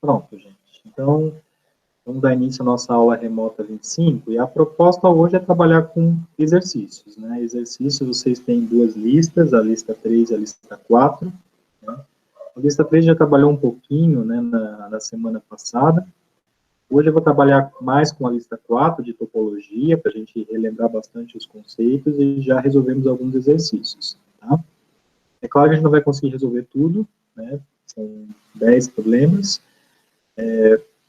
Pronto, gente. Então, vamos dar início à nossa aula remota 25, e a proposta hoje é trabalhar com exercícios, né? Exercícios, vocês têm duas listas, a lista 3 e a lista 4, né? A lista 3 já trabalhou um pouquinho, né, na semana passada. Hoje eu vou trabalhar mais com a lista 4 de topologia, para a gente relembrar bastante os conceitos, e já resolvemos alguns exercícios, tá? É claro que a gente não vai conseguir resolver tudo, né? São 10 problemas.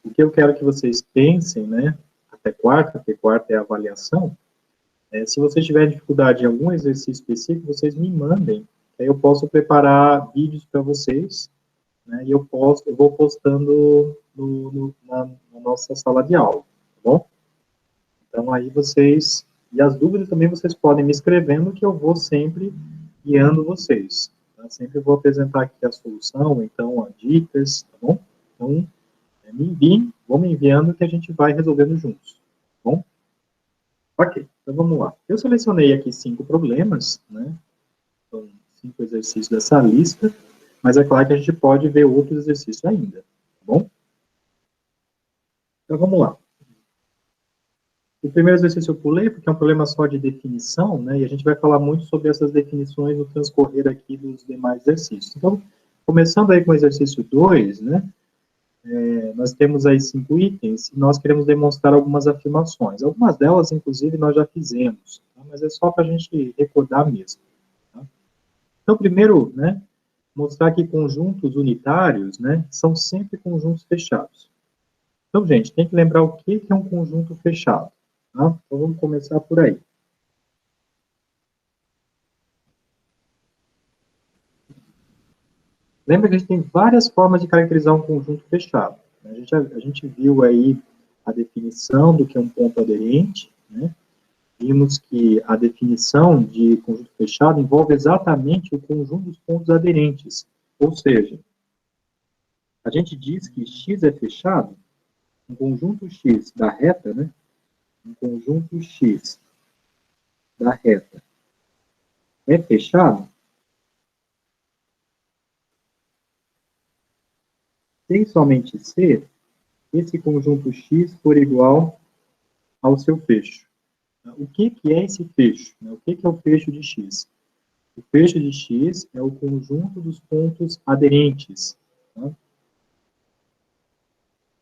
O que eu quero que vocês pensem, né, até quarta, porque quarta é a avaliação, se vocês tiverem dificuldade em algum exercício específico, vocês me mandem, aí eu posso preparar vídeos para vocês, né, e eu vou postando na nossa sala de aula, tá bom? Então, aí vocês, e as dúvidas também vocês podem me escrevendo, que eu vou sempre guiando vocês, tá? Sempre vou apresentar aqui a solução, então, dicas, tá bom? Então, me enviem, vão me enviando que a gente vai resolvendo juntos, tá bom? Ok, então vamos lá. Eu selecionei aqui 5 problemas, né? São 5 exercícios dessa lista, mas é claro que a gente pode ver outros exercícios ainda, tá bom? Então vamos lá. O primeiro exercício eu pulei, porque é um problema só de definição, né? E a gente vai falar muito sobre essas definições no transcorrer aqui dos demais exercícios. Então, começando aí com o exercício 2, né? Nós temos aí 5 itens e nós queremos demonstrar algumas afirmações. Algumas delas, inclusive, nós já fizemos, tá? Mas é só para a gente recordar mesmo. Tá? Então, primeiro, né, mostrar que conjuntos unitários, né, são sempre conjuntos fechados. Então, gente, tem que lembrar o que é um conjunto fechado. Tá? Então, vamos começar por aí. Lembra que a gente tem várias formas de caracterizar um conjunto fechado. A gente viu aí a definição do que é um ponto aderente, né? Vimos que a definição de conjunto fechado envolve exatamente o conjunto dos pontos aderentes. Ou seja, a gente diz que X é fechado, um conjunto X da reta, né? Um conjunto X da reta é fechado se e somente se esse conjunto X for igual ao seu fecho. O que é esse fecho? O que é o fecho de X? O fecho de X é o conjunto dos pontos aderentes. Tá?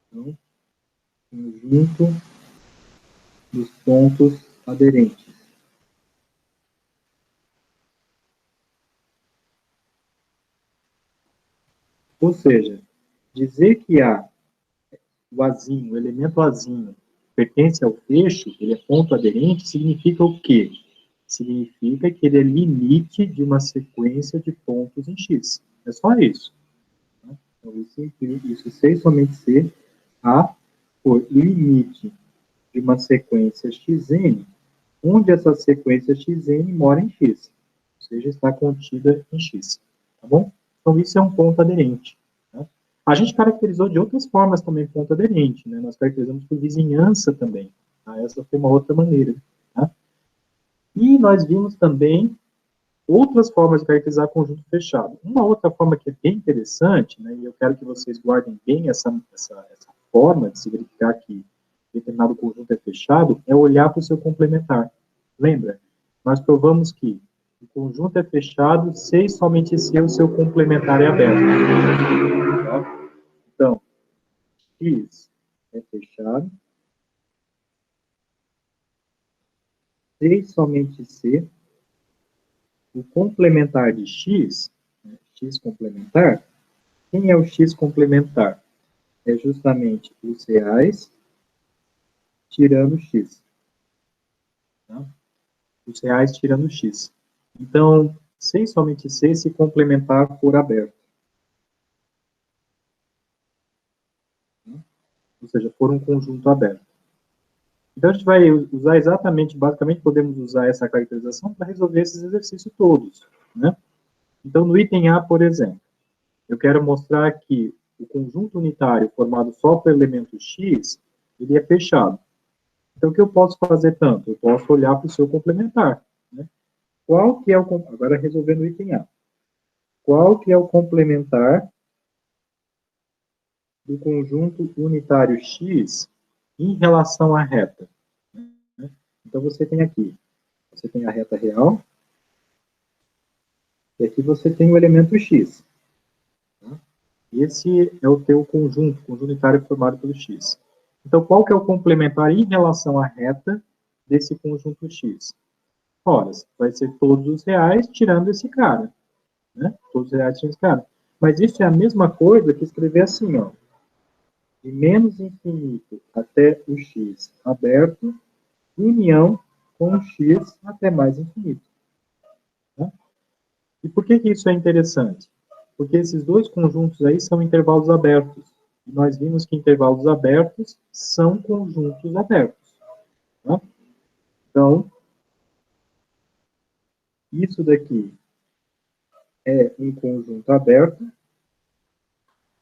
Então, conjunto dos pontos aderentes. Ou seja, dizer que o Azinho, o elemento Azinho, pertence ao fecho, ele é ponto aderente, significa o quê? Significa que ele é limite de uma sequência de pontos em X. É só isso. Tá? Então, isso se somente se A for limite de uma sequência xn, onde essa sequência xn mora em x, ou seja, está contida em x, tá bom? Então, isso é um ponto aderente. Tá? A gente caracterizou de outras formas também ponto aderente, né? Nós caracterizamos por vizinhança também, tá? Essa foi uma outra maneira, tá? E nós vimos também outras formas de caracterizar conjunto fechado. Uma outra forma que é bem interessante, né, e eu quero que vocês guardem bem essa forma de se verificar que determinado conjunto é fechado, é olhar para o seu complementar. Lembra? Nós provamos que o conjunto é fechado se e somente se o seu complementar é aberto. Tá? Então, X é fechado se e somente se o complementar de X, né, X complementar, quem é o X complementar? É justamente os reais tirando X. Tá? Os reais tirando X. Então, sem somente C, se complementar for aberto. Tá? Ou seja, for um conjunto aberto. Então, a gente vai usar exatamente, basicamente, podemos usar essa caracterização para resolver esses exercícios todos. Né? Então, no item A, por exemplo, eu quero mostrar que o conjunto unitário formado só por elemento X, ele é fechado. Então, o que eu posso fazer tanto? Eu posso olhar para o seu complementar. Né? Qual que é o... Agora, resolvendo o item A. Qual que é o complementar do conjunto unitário X em relação à reta. Né? Então, você tem aqui, você tem a reta real, e aqui você tem o elemento X. Tá? Esse é o teu conjunto unitário formado pelo X. Então, qual que é o complementar em relação à reta desse conjunto X? Ora, vai ser todos os reais tirando esse cara. Né? Todos os reais tirando esse cara. Mas isso é a mesma coisa que escrever assim, ó. De menos infinito até o x aberto, união com o x até mais infinito. Tá? E por que isso é interessante? Porque esses dois conjuntos aí são intervalos abertos. E nós vimos que intervalos abertos são conjuntos abertos. Tá? Então, isso daqui é um conjunto aberto,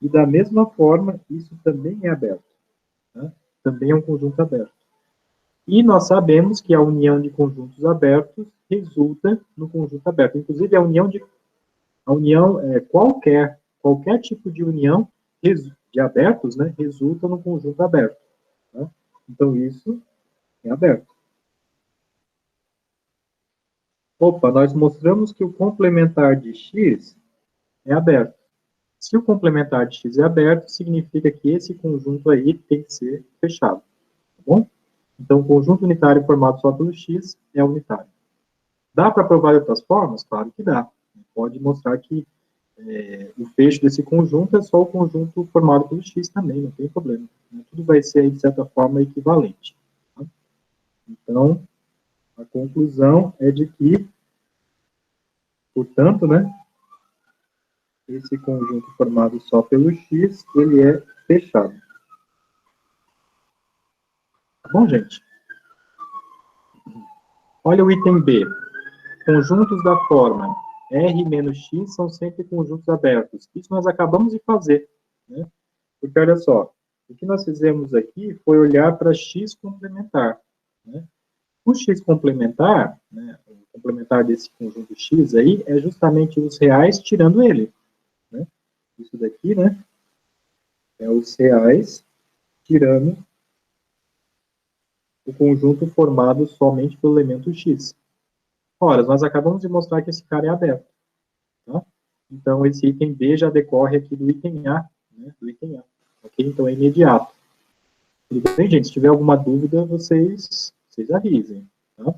e da mesma forma, isso também é aberto. Tá? Também é um conjunto aberto. E nós sabemos que a união de conjuntos abertos resulta no conjunto aberto. Inclusive, qualquer tipo de união de abertos, né, resulta no conjunto aberto. Tá? Então, isso é aberto. Opa, nós mostramos que o complementar de x é aberto. Se o complementar de x é aberto, significa que esse conjunto aí tem que ser fechado. Tá bom? Então, o conjunto unitário formado só pelo x é unitário. Dá para provar de outras formas? Claro que dá. Pode mostrar que o fecho desse conjunto é só o conjunto formado pelo x também, não tem problema. Né? Tudo vai ser, de certa forma, equivalente. Tá? Então, a conclusão é de que, portanto, né, esse conjunto formado só pelo x, ele é fechado. Tá bom, gente? Olha o item B. Conjuntos da forma R menos X são sempre conjuntos abertos. Isso nós acabamos de fazer. Né? Porque, olha só, o que nós fizemos aqui foi olhar para X complementar. Né? O X complementar, né, o complementar desse conjunto X aí, é justamente os reais tirando ele. Né? Isso daqui, né, é os reais tirando o conjunto formado somente pelo elemento X. Ora, nós acabamos de mostrar que esse cara é aberto. Tá? Então, esse item B já decorre aqui do item A. Né? Do item A. Ok? Então, é imediato. Tudo bem, gente? Se tiver alguma dúvida, vocês avisem. Tá?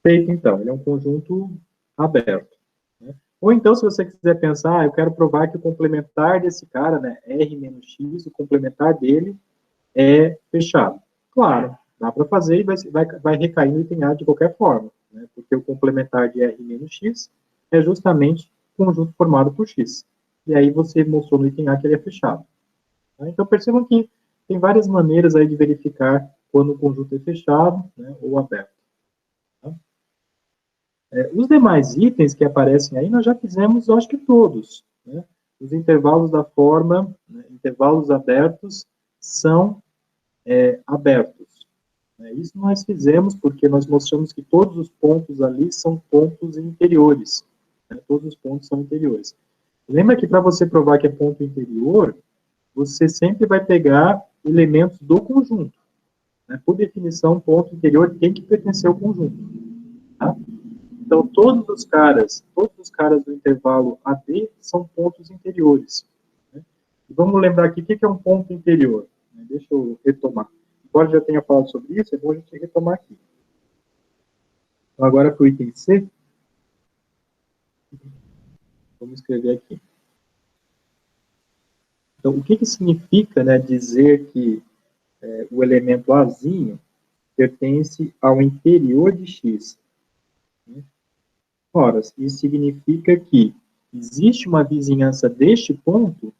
Feito, então. Ele é um conjunto aberto. Né? Ou então, se você quiser pensar, eu quero provar que o complementar desse cara, né, R menos X, o complementar dele é fechado. Claro, dá para fazer e vai recair no item A de qualquer forma, né? Porque o complementar de R menos X é justamente o conjunto formado por X. E aí você mostrou no item A que ele é fechado. Tá? Então percebam que tem várias maneiras aí de verificar quando o conjunto é fechado, né, ou aberto. Tá? Os demais itens que aparecem aí, nós já fizemos, eu acho que todos. Né? Os intervalos da forma, né, intervalos abertos, são abertos. Isso nós fizemos porque nós mostramos que todos os pontos ali são pontos interiores. Né? Todos os pontos são interiores. Lembra que para você provar que é ponto interior, você sempre vai pegar elementos do conjunto. Né? Por definição, ponto interior tem que pertencer ao conjunto. Tá? Então, todos os caras do intervalo AD são pontos interiores. Né? E vamos lembrar aqui o que é um ponto interior. Deixa eu retomar. Embora já tenha falado sobre isso, é bom a gente retomar aqui. Então, agora para o item C, vamos escrever aqui. Então, o que significa, né, dizer que o elemento Azinho pertence ao interior de X? Ora, isso significa que existe uma vizinhança deste ponto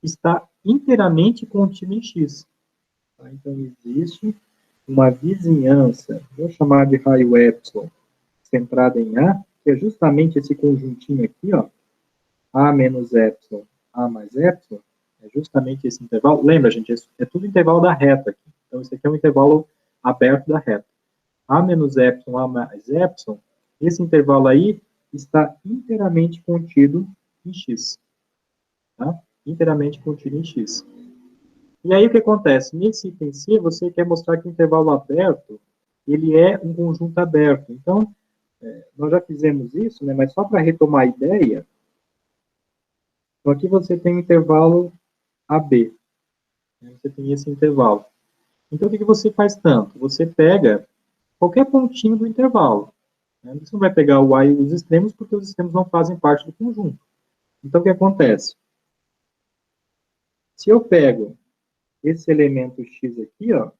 que está inteiramente contida em X. Tá? Então, existe uma vizinhança, vou chamar de raio epsilon, centrada em A, que é justamente esse conjuntinho aqui, ó, A menos epsilon, A mais epsilon, é justamente esse intervalo. Lembra, gente, é tudo intervalo da reta aqui. Então, esse aqui é um intervalo aberto da reta. A menos epsilon, A mais epsilon, esse intervalo aí está inteiramente contido em X. Tá? inteiramente contido em X. E aí o que acontece? Nesse item C, você quer mostrar que o intervalo aberto, ele é um conjunto aberto. Então, nós já fizemos isso, né, mas só para retomar a ideia, então aqui você tem o intervalo AB, né, você tem esse intervalo. Então, o que você faz tanto? Você pega qualquer pontinho do intervalo. Né? Você não vai pegar o A e os extremos, porque os extremos não fazem parte do conjunto. Então, o que acontece? Se eu pego esse elemento x aqui, ó,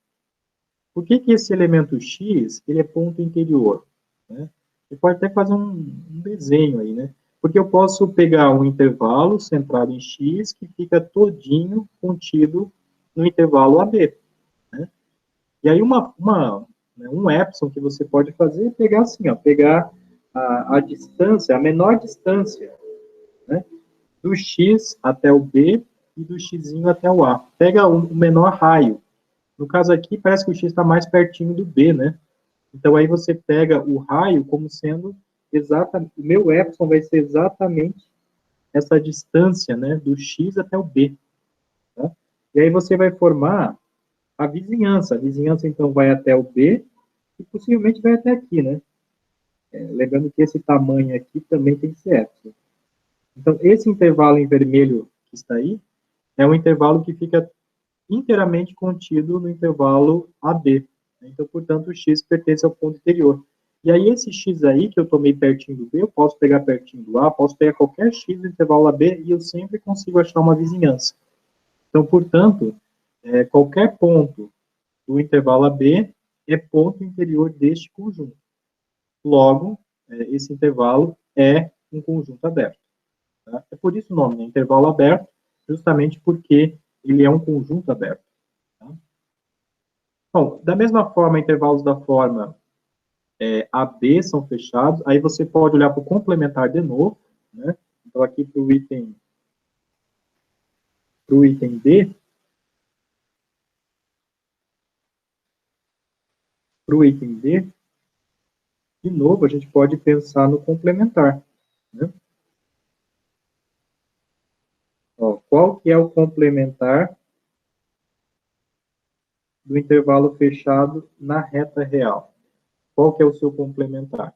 por que esse elemento x ele é ponto interior? Né? Você pode até fazer um desenho aí, né? Porque eu posso pegar um intervalo centrado em x que fica todinho contido no intervalo AB. Né? E aí né, um epsilon que você pode fazer é pegar assim, ó, pegar a distância, a menor distância, né, do x até o B e do x até o A. Pega o menor raio. No caso aqui, parece que o x está mais pertinho do B, né? Então aí você pega o raio como sendo exatamente, o meu epsilon vai ser exatamente essa distância, né, do x até o B. Tá? E aí você vai formar a vizinhança. A vizinhança, então, vai até o B e possivelmente vai até aqui, né? Lembrando que esse tamanho aqui também tem que ser epsilon. Então, esse intervalo em vermelho que está aí é um intervalo que fica inteiramente contido no intervalo AB. Então, portanto, o x pertence ao ponto interior. E aí, esse x aí, que eu tomei pertinho do B, eu posso pegar pertinho do A, posso pegar qualquer x do intervalo AB e eu sempre consigo achar uma vizinhança. Então, portanto, qualquer ponto do intervalo AB é ponto interior deste conjunto. Logo, esse intervalo é um conjunto aberto. Tá? É por isso o nome, né? Intervalo aberto, justamente porque ele é um conjunto aberto. Tá? Bom, da mesma forma, intervalos da forma AB são fechados, aí você pode olhar para o complementar de novo, né? Então, aqui para o item D, de novo, a gente pode pensar no complementar. Né? Ó, qual que é o complementar do intervalo fechado na reta real? Qual que é o seu complementar?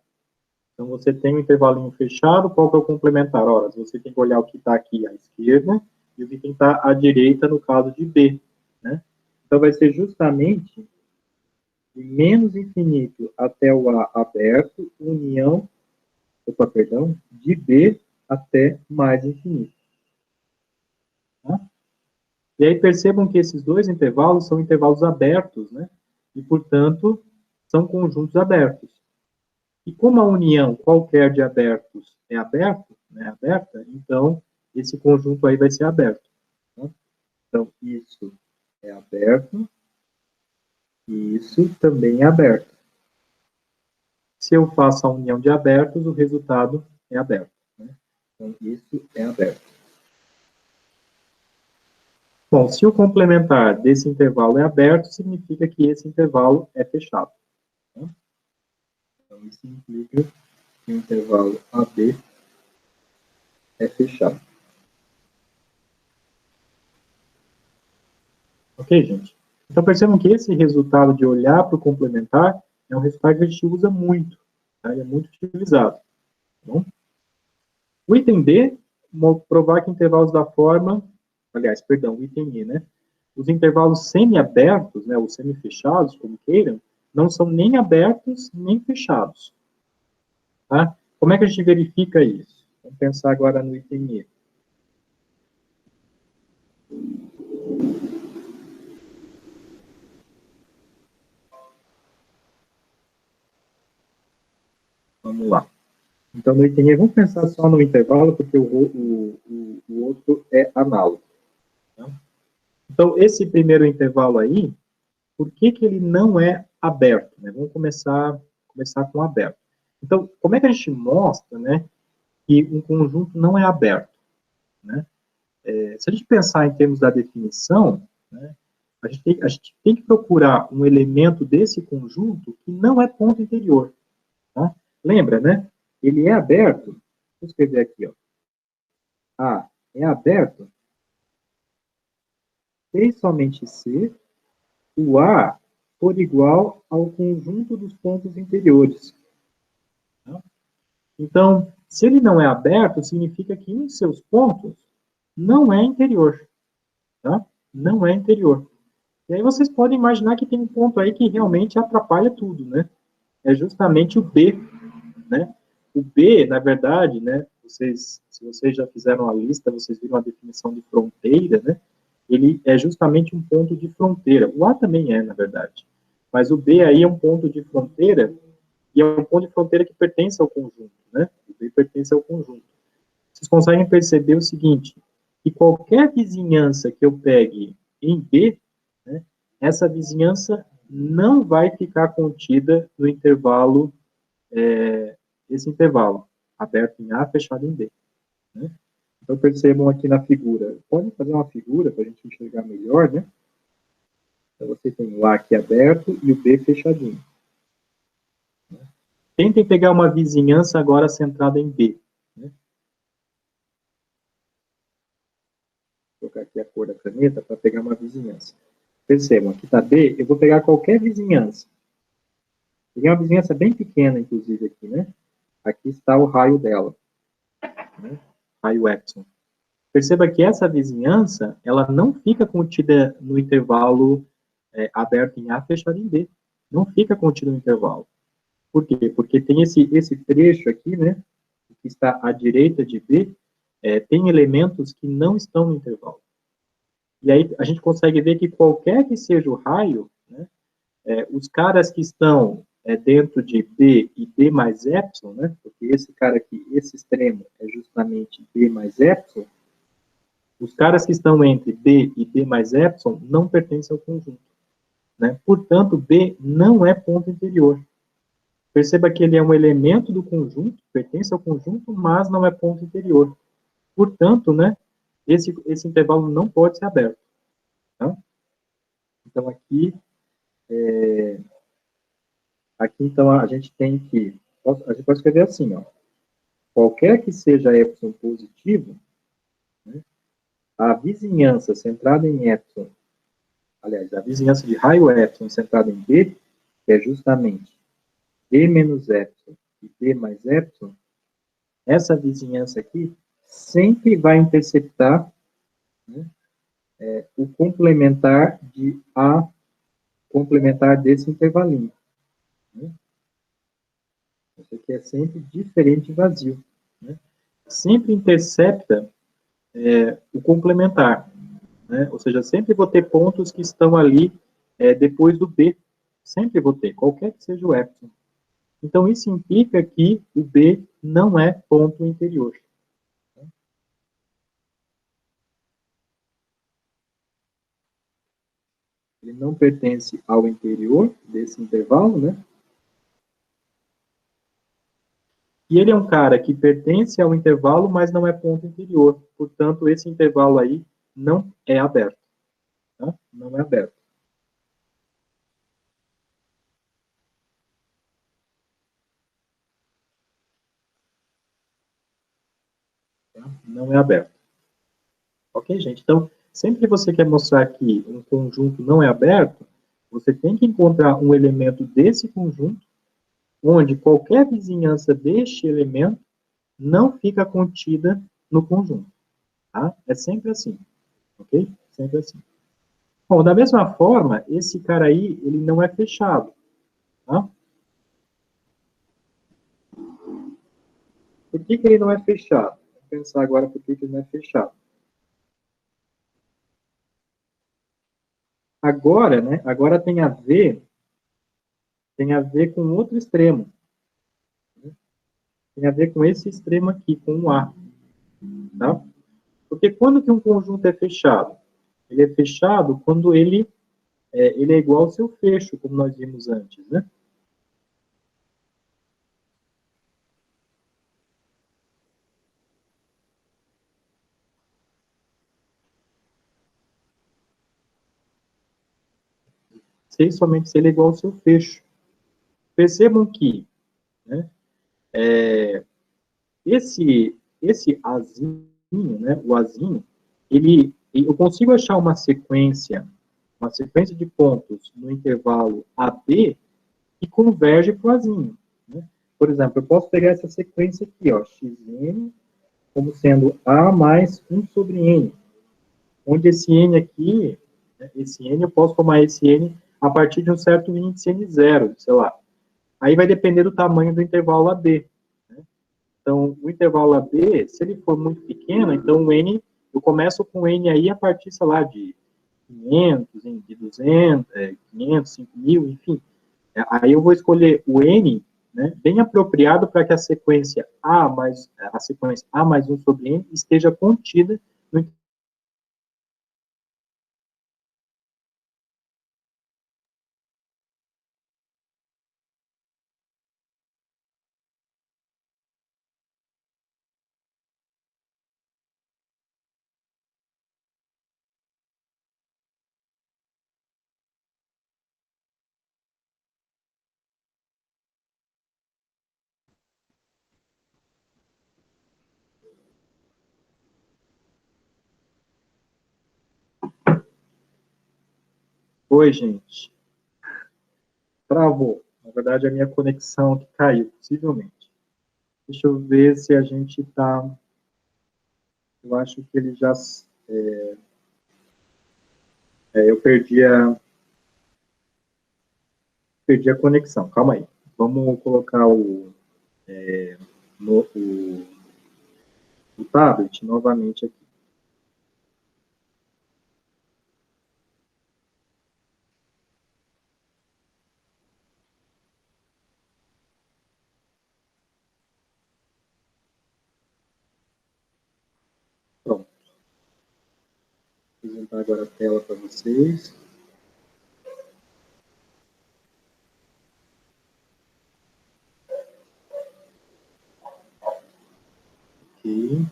Então, você tem um intervalinho fechado, qual que é o complementar? Ora, você tem que olhar o que está aqui à esquerda e o que está à direita no caso de B. Né? Então, vai ser justamente de menos infinito até o A aberto, de B até mais infinito. Tá? E aí percebam que esses dois intervalos são intervalos abertos, né? E, portanto, são conjuntos abertos. E como a união qualquer de abertos é aberto, né, aberta, então esse conjunto aí vai ser aberto. Tá? Então, isso é aberto e isso também é aberto. Se eu faço a união de abertos, o resultado é aberto. Né? Então, isso é aberto. Bom, se o complementar desse intervalo é aberto, significa que esse intervalo é fechado. Né? Então, isso implica que o intervalo AB é fechado. Ok, gente? Então, percebam que esse resultado de olhar para o complementar é um resultado que a gente usa muito. Tá? Ele é muito utilizado. Tá bom? O item D, provar que intervalos da forma... Aliás, perdão, o item E, né? Os intervalos semi-abertos, né, ou semi-fechados, como queiram, não são nem abertos nem fechados. Tá? Como é que a gente verifica isso? Vamos pensar agora no item E. Vamos lá. Então, no item E, vamos pensar só no intervalo, porque o outro é análogo. Tá? Então, esse primeiro intervalo aí, por que ele não é aberto? Né? Vamos começar com aberto. Então, como é que a gente mostra, né, que um conjunto não é aberto? Né? Se a gente pensar em termos da definição, né, a gente tem que procurar um elemento desse conjunto que não é ponto interior. Tá? Lembra, né? Ele é aberto. Vou escrever aqui, ó. A é aberto C e somente C, o A for igual ao conjunto dos pontos interiores. Tá? Então, se ele não é aberto, significa que um de seus pontos não é interior. Tá? Não é interior. E aí vocês podem imaginar que tem um ponto aí que realmente atrapalha tudo, né? É justamente o B, né? O B, na verdade, né? Se vocês já fizeram a lista, vocês viram a definição de fronteira, né? Ele é justamente um ponto de fronteira. O A também é, na verdade. Mas o B aí é um ponto de fronteira, e é um ponto de fronteira que pertence ao conjunto, né? O B pertence ao conjunto. Vocês conseguem perceber o seguinte, que qualquer vizinhança que eu pegue em B, né, essa vizinhança não vai ficar contida no intervalo, esse intervalo, aberto em A, fechado em B. Né? Então, percebam aqui na figura. Podem fazer uma figura para a gente enxergar melhor, né? Então, você tem o A aqui aberto e o B fechadinho. Tentem pegar uma vizinhança agora centrada em B. Né? Vou colocar aqui a cor da caneta para pegar uma vizinhança. Percebam, aqui está B, eu vou pegar qualquer vizinhança. Peguei uma vizinhança bem pequena, inclusive, aqui, né? Aqui está o raio dela. Né? Raio Epsilon. Perceba que essa vizinhança, ela não fica contida no intervalo aberto em A, fechado em B. Não fica contida no intervalo. Por quê? Porque tem esse trecho aqui, né? Que está à direita de B, tem elementos que não estão no intervalo. E aí a gente consegue ver que qualquer que seja o raio, né, os caras que estão dentro de B e B mais epsilon, né, porque esse cara aqui, esse extremo é justamente B mais epsilon, os caras que estão entre B e B mais epsilon não pertencem ao conjunto. Né? Portanto, B não é ponto interior. Perceba que ele é um elemento do conjunto, pertence ao conjunto, mas não é ponto interior. Portanto, né, esse intervalo não pode ser aberto. Tá? Então, aqui então, a gente tem que... A gente pode escrever assim, ó. Qualquer que seja epsilon positivo, né, a vizinhança centrada em epsilon, aliás, a vizinhança de raio epsilon centrada em B, que é justamente B menos epsilon e B mais epsilon, essa vizinhança aqui sempre vai interceptar, né, o complementar de A complementar desse intervalinho. Né? Isso aqui é sempre diferente e vazio. Né? Sempre intercepta o complementar. Né? Ou seja, sempre vou ter pontos que estão ali depois do B. Sempre vou ter, qualquer que seja o epsilon. Então, isso implica que o B não é ponto interior. Ele não pertence ao interior desse intervalo, né? E ele é um cara que pertence ao intervalo, mas não é ponto interior. Portanto, esse intervalo aí não é aberto. Tá? Não é aberto. Tá? Não é aberto. Ok, gente? Então, sempre que você quer mostrar que um conjunto não é aberto, você tem que encontrar um elemento desse conjunto, onde qualquer vizinhança deste elemento não fica contida no conjunto. Tá? É sempre assim. Ok? Sempre assim. Bom, da mesma forma, esse cara aí, ele não é fechado. Tá? Por que ele não é fechado? Vamos pensar agora por que ele não é fechado. Agora, né? Agora tem a ver com outro extremo. Né? Tem a ver com esse extremo aqui, com o A. Tá? Porque quando que um conjunto é fechado? Ele é fechado quando ele é igual ao seu fecho, como nós vimos antes, né? Se somente se ele é igual ao seu fecho. Percebam que, né, esse azinho, né, o azinho, ele E eu consigo achar uma sequência de pontos no intervalo AB que converge para o Azinho, né? Por exemplo, eu posso pegar essa sequência aqui, ó, xn, como sendo A mais 1 sobre N, onde esse N aqui, né, esse N, eu posso tomar esse N a partir de um certo índice N0, sei lá. Aí vai depender do tamanho do intervalo AB. Né? Então, o intervalo AB, se ele for muito pequeno, então o N, eu começo com o N aí a partir, sei lá, de 500, de 200, 500, 5.000, enfim. Aí eu vou escolher o N, né, bem apropriado para que a sequência A mais 1 sobre N esteja contida no. Oi, gente. Travou. Na verdade, a minha conexão que caiu, possivelmente. Deixa eu ver se a gente está. Eu acho que ele já. Eu perdi a conexão. Calma aí. Vamos colocar o tablet novamente aqui. Pronto. Vou apresentar agora a tela para vocês. Ok.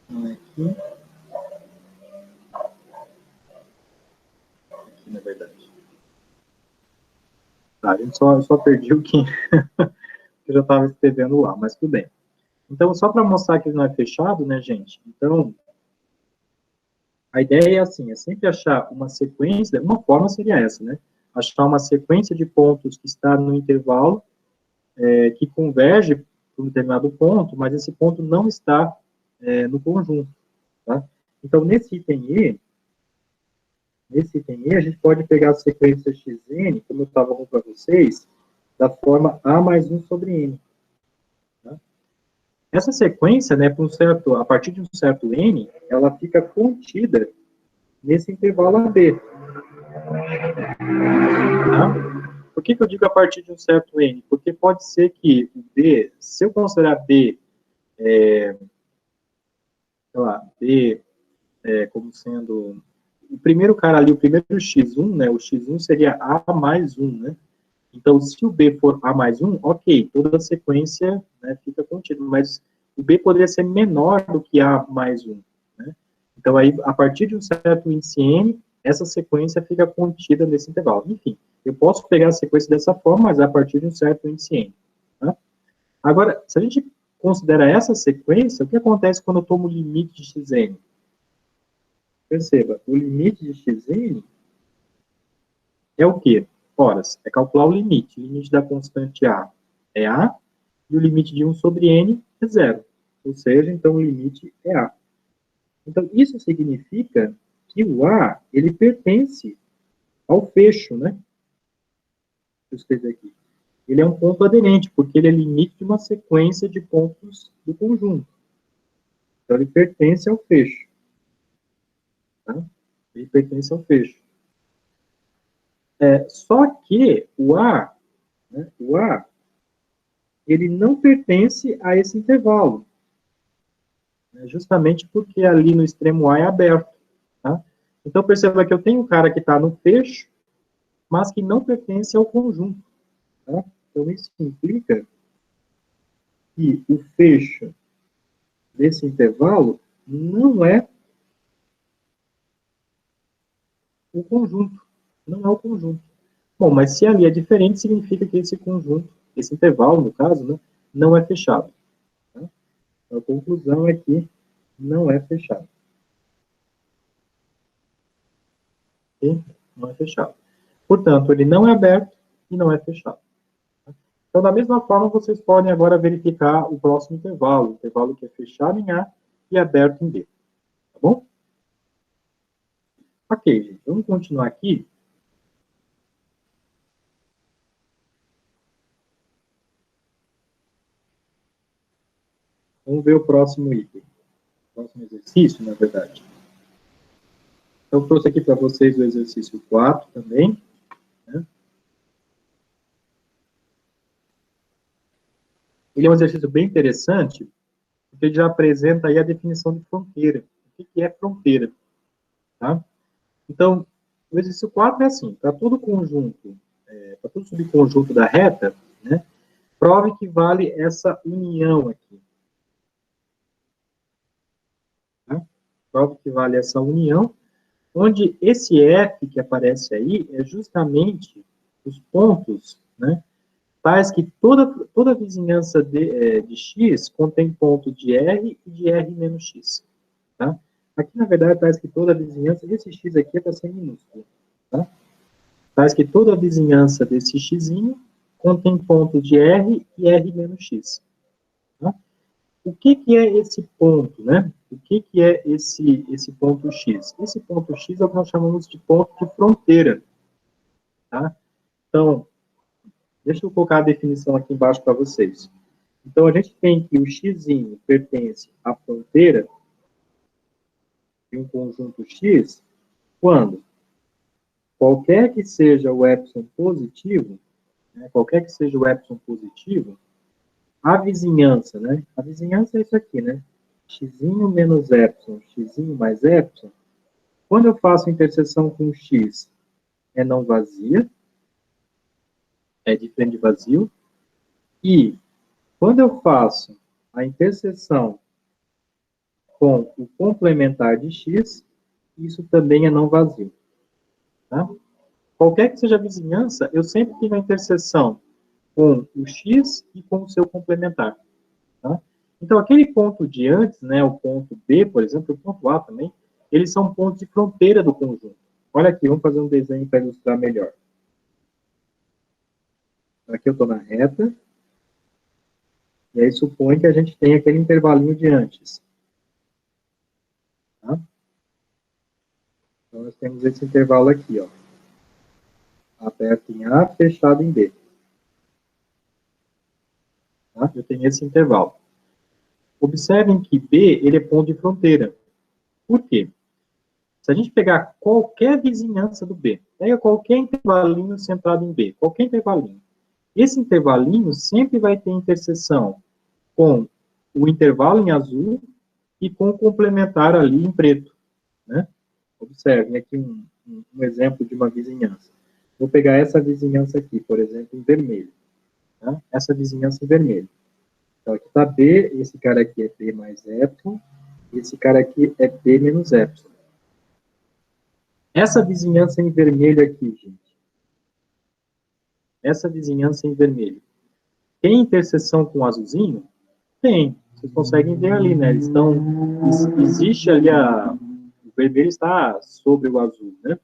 Aqui. Aqui, na verdade. Tá, a gente só perdi o que eu já estava escrevendo lá, mas tudo bem. Então, só para mostrar que ele não é fechado, né, gente? Então, a ideia é assim, é sempre achar uma sequência, uma forma seria essa, né? Achar uma sequência de pontos que está no intervalo, que converge para um determinado ponto, mas esse ponto não está no conjunto, tá? Então, nesse item E, a gente pode pegar a sequência xn, como eu estava falando para vocês, da forma A mais 1 sobre N. Tá? Essa sequência, né, a partir de um certo N, ela fica contida nesse intervalo AB. Tá? Por que eu digo a partir de um certo N? Porque pode ser que o B, se eu considerar B, sei lá, B como sendo o primeiro cara ali, o primeiro x1, né, o x1 seria A mais 1, né? Então, se o B for A mais 1, ok, toda a sequência, né, fica contida, mas o B poderia ser menor do que A mais 1, né? Então, aí, a partir de um certo índice N, essa sequência fica contida nesse intervalo. Enfim, eu posso pegar a sequência dessa forma, mas a partir de um certo índice N. Tá? Agora, se a gente considera essa sequência, o que acontece quando eu tomo o limite de xn? Perceba, o limite de xn é o quê? Ora, é calcular o limite. O limite da constante A é A, e o limite de 1 sobre N é zero. Ou seja, então o limite é A. Então, isso significa que o A, ele pertence ao fecho, né? Deixa eu escrever aqui. Ele é um ponto aderente, porque ele é limite de uma sequência de pontos do conjunto. Então, ele pertence ao fecho. Tá? Ele pertence ao fecho. Só que né, o A, ele não pertence a esse intervalo, né, justamente porque ali no extremo A é aberto. Tá? Então, perceba que eu tenho um cara que está no fecho, mas que não pertence ao conjunto. Tá? Então, isso implica que o fecho desse intervalo não é o conjunto. Não é o conjunto. Bom, mas se ali é diferente, significa que esse conjunto, esse intervalo, no caso, né, não é fechado. Tá? Então, a conclusão é que não é fechado. Ok? Não é fechado. Portanto, ele não é aberto e não é fechado. Então, da mesma forma, vocês podem agora verificar o próximo intervalo, o intervalo que é fechado em A e aberto em B. Tá bom? Ok, gente, vamos continuar aqui. Vamos ver o próximo item. O próximo exercício, na verdade. Então, eu trouxe aqui para vocês o exercício 4 também. Né? Ele é um exercício bem interessante, porque ele já apresenta aí a definição de fronteira. O que é fronteira? Tá? Então, o exercício 4 é assim, para todo conjunto, para todo subconjunto da reta, né, prove que vale essa união aqui. Tá? Prove que vale essa união, onde esse F que aparece aí é justamente os pontos, né, tais que toda vizinhança de X contém ponto de R e de R menos X. Tá? Aqui, na verdade, tais que toda vizinhança, esse X aqui é para ser minúsculo. Tá? Tais que toda vizinhança desse X contém ponto de R e R menos X. Tá? O que é esse ponto, né? O que é esse ponto X? Esse ponto X é o que nós chamamos de ponto de fronteira. Tá? Então, deixa eu colocar a definição aqui embaixo para vocês. Então, a gente tem que o x pertence à fronteira de um conjunto X quando qualquer que seja o epsilon positivo, né, qualquer que seja o epsilon positivo, a vizinhança, né? A vizinhança é isso aqui, né? X menos epsilon, x mais epsilon. Quando eu faço interseção com x, é não vazia, é diferente de vazio. E quando eu faço a interseção com o complementar de x, isso também é não vazio. Tá? Qualquer que seja a vizinhança, eu sempre tenho a interseção com o x e com o seu complementar. Tá? Então, aquele ponto de antes, né, o ponto B, por exemplo, o ponto A também, eles são pontos de fronteira do conjunto. Olha aqui, vamos fazer um desenho para ilustrar melhor. Aqui eu estou na reta, e aí supõe que a gente tem aquele intervalinho de antes. Tá? Então, nós temos esse intervalo aqui, ó. Aberto em A, fechado em B. Tá? Eu tenho esse intervalo. Observem que B, ele é ponto de fronteira. Por quê? Se a gente pegar qualquer vizinhança do B, pega qualquer intervalinho centrado em B, qualquer intervalinho. Esse intervalinho sempre vai ter interseção com o intervalo em azul e com o complementar ali em preto. Né? Observem aqui um exemplo de uma vizinhança. Vou pegar essa vizinhança aqui, por exemplo, em vermelho. Tá? Essa vizinhança em vermelho. Então, aqui está B, esse cara aqui é B mais epsilon, esse cara aqui é B menos epsilon. Essa vizinhança em vermelho aqui, gente. Essa vizinhança em vermelho. Tem interseção com o azulzinho? Tem. Vocês conseguem ver ali, né? Eles estão... Existe ali o vermelho está sobre o azul, né?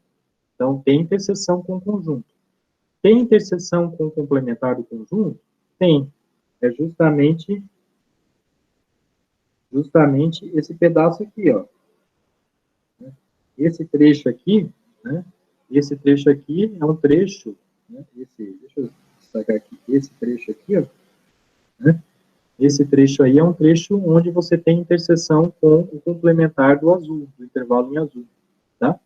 Então, tem interseção com o conjunto. Tem interseção com o complementar do conjunto? Tem. É justamente esse pedaço aqui, ó. Esse trecho aqui, né? Esse trecho aqui é um trecho, né? Deixa eu destacar aqui, esse trecho aqui, ó, né? Esse trecho aí é um trecho onde você tem interseção com o complementar do azul, do intervalo em azul, tá?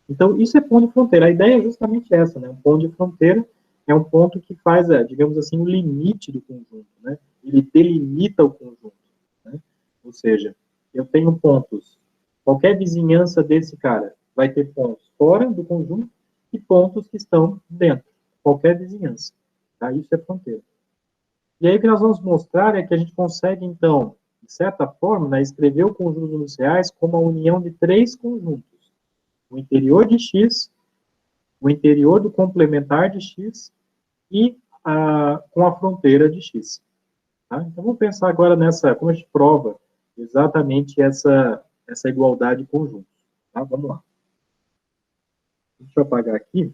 Então, isso é ponto de fronteira. A ideia é justamente essa, né? Um ponto de fronteira é um ponto que faz, digamos assim, o limite do conjunto, né? Ele delimita o conjunto, né? Ou seja, eu tenho pontos, qualquer vizinhança desse cara vai ter pontos fora do conjunto e pontos que estão dentro, qualquer vizinhança, tá? Isso é fronteira. E aí o que nós vamos mostrar é que a gente consegue, então, de certa forma, né, escrever o conjunto dos reais como a união de três conjuntos. O interior de X, o interior do complementar de x e com a fronteira de x. Tá? Então, vamos pensar agora como a gente prova exatamente essa igualdade de conjuntos. Tá? Vamos lá. Deixa eu apagar aqui.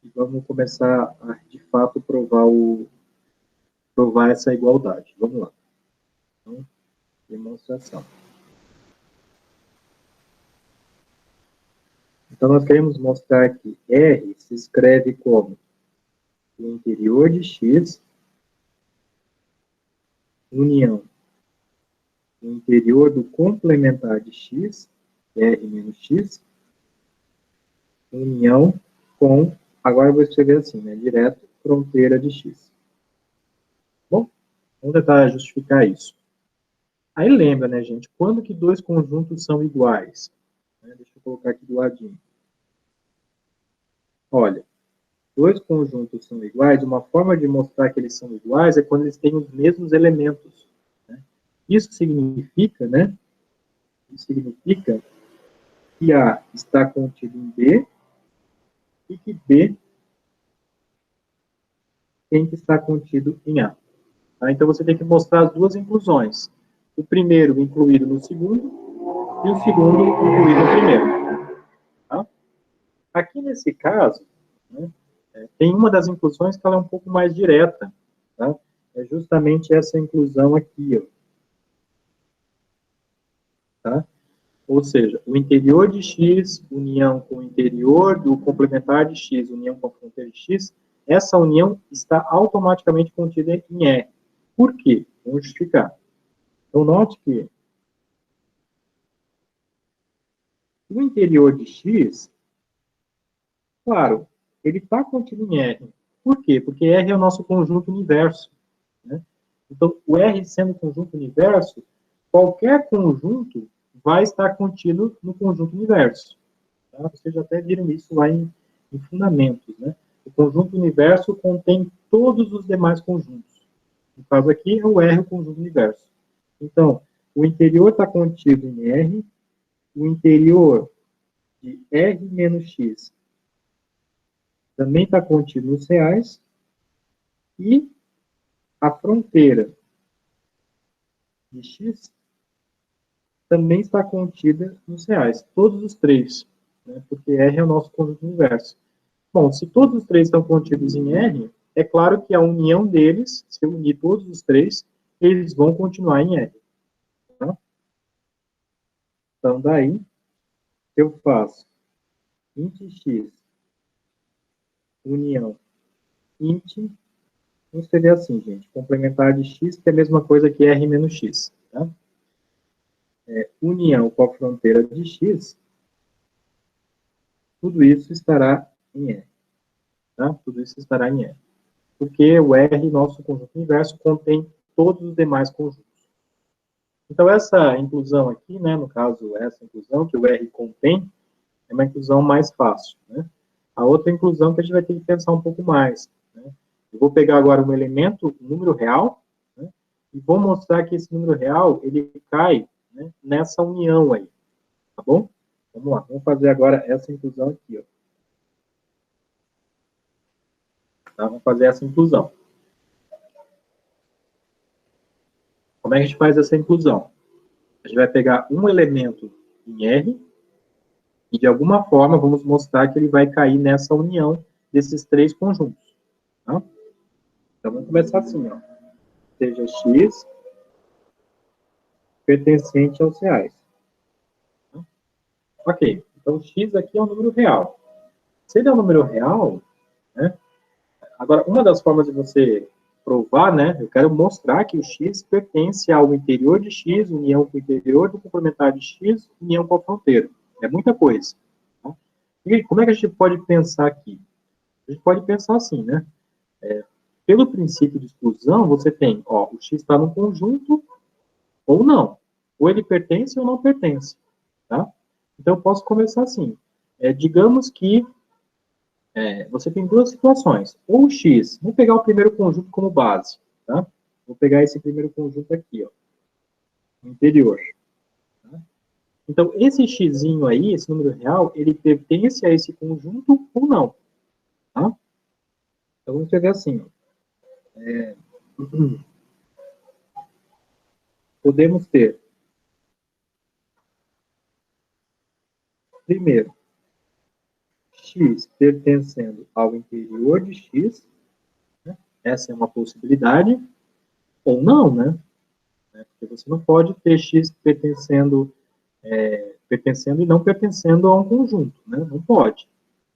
E vamos começar a, de fato, provar essa igualdade. Vamos lá. Então, demonstração. Então, nós queremos mostrar que R se escreve como o interior de x união o interior do complementar de x, R menos x, união com, agora eu vou escrever assim, né, direto, fronteira de x. Bom, vamos tentar justificar isso. Aí lembra, né, gente, quando que dois conjuntos são iguais? Deixa eu colocar aqui do ladinho. Olha, dois conjuntos são iguais, uma forma de mostrar que eles são iguais é quando eles têm os mesmos elementos. Né? Isso significa, né? Isso significa que A está contido em B e que B tem que estar contido em A. Tá? Então, você tem que mostrar as duas inclusões. O primeiro incluído no segundo e o segundo incluído no primeiro. Tá? Aqui, nesse caso, né, tem uma das inclusões que ela é um pouco mais direta. Tá? É justamente essa inclusão aqui. Ó. Tá? Ou seja, o interior de x, união com o interior do complementar de x, união com a fronteira de x, essa união está automaticamente contida em R. Por quê? Vamos justificar. Então, note que o interior de x, claro, ele está contido em R. Por quê? Porque R é o nosso conjunto universo. Né? Então, o R sendo conjunto universo, qualquer conjunto vai estar contido no conjunto universo. Tá? Vocês já até viram isso lá em fundamentos. Né? O conjunto universo contém todos os demais conjuntos. No caso aqui, é o R, o conjunto universo. Então, o interior está contido em R, o interior de R menos X também está contido nos reais, e a fronteira de X também está contida nos reais, todos os três, né, porque R é o nosso conjunto universo. Bom, se todos os três estão contidos em R, é claro que a união deles, se eu unir todos os três, eles vão continuar em R. Tá? Então, daí, eu faço int x união int, vamos escrever assim, gente, complementar de x, que é a mesma coisa que R menos x. Tá? União com a fronteira de x, tudo isso estará em R. Tá? Tudo isso estará em R. Porque o R, nosso conjunto universo, contém todos os demais conjuntos. Então, essa inclusão aqui, né, no caso, essa inclusão que o R contém, é uma inclusão mais fácil. Né? A outra inclusão que a gente vai ter que pensar um pouco mais. Né? Eu vou pegar agora um elemento, um número real, né, e vou mostrar que esse número real, ele cai, né, nessa união aí. Tá bom? Vamos lá, vamos fazer agora essa inclusão aqui. Ó. Tá? Vamos fazer essa inclusão. Como é que a gente faz essa inclusão? A gente vai pegar um elemento em R e, de alguma forma, vamos mostrar que ele vai cair nessa união desses três conjuntos. Tá? Então, vamos começar assim, ó. Seja x pertencente aos reais. Tá? Ok, então x aqui é um número real. Se ele é um número real, né, agora, uma das formas de você provar, né, eu quero mostrar que o x pertence ao interior de x, união com o interior do complementar de x, união com a fronteira. É muita coisa. Tá? E como é que a gente pode pensar aqui? A gente pode pensar assim, né? Pelo princípio de exclusão, você tem, ó, o x está no conjunto ou não. Ou ele pertence ou não pertence. Tá? Então, eu posso começar assim. Digamos que você tem duas situações. Ou x, vou pegar o primeiro conjunto como base. Tá? Vou pegar esse primeiro conjunto aqui, ó, interior. Tá? Então, esse xzinho aí, esse número real, ele pertence a esse conjunto ou não, tá? Então, vamos escrever assim, ó. Podemos ter, primeiro, x pertencendo ao interior de x, né? Essa é uma possibilidade, ou não, né? Porque você não pode ter x pertencendo e não pertencendo a um conjunto, né? Não pode.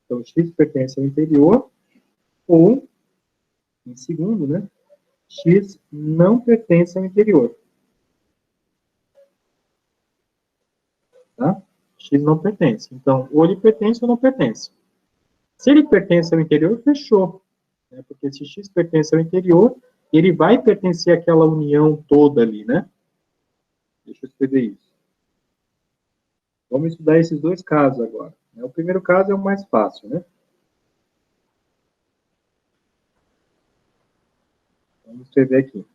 Então, x pertence ao interior, ou, em segundo, né? X não pertence ao interior. Tá? X não pertence. Então, ou ele pertence ou não pertence. Se ele pertence ao interior, fechou. Né? Porque se X pertence ao interior, ele vai pertencer àquela união toda ali, né? Deixa eu escrever isso. Vamos estudar esses dois casos agora. O primeiro caso é o mais fácil, né? Vamos escrever aqui.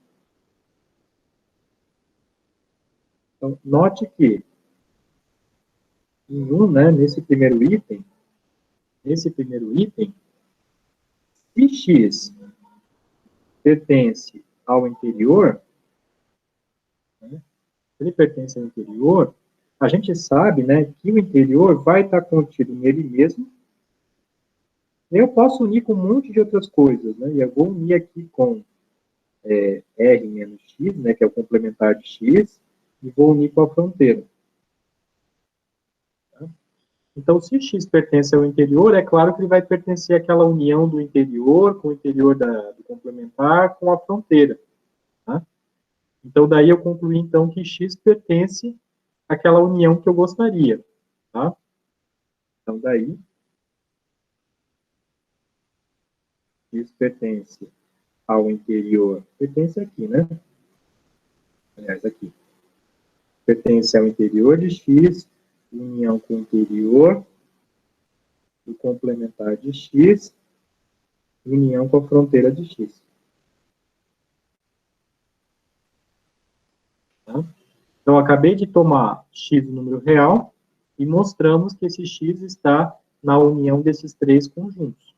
Então, note que em um, né, nesse primeiro item, se X pertence ao interior, né, se ele pertence ao interior, a gente sabe, né, que o interior vai estar contido nele mesmo. Eu posso unir com um monte de outras coisas, né? E eu vou unir aqui com R menos X, né, que é o complementar de X, e vou unir com a fronteira. Tá? Então, se X pertence ao interior, é claro que ele vai pertencer àquela união do interior com o interior do complementar com a fronteira. Tá? Então, daí eu concluí, então, que X pertence àquela união que eu gostaria. Tá? Então, daí, X pertence ao interior, pertence aqui, né? Aliás, aqui. Pertence ao interior de X, união com o interior do complementar de X, união com a fronteira de X. Tá? Então, eu acabei de tomar X, o número real, e mostramos que esse X está na união desses três conjuntos.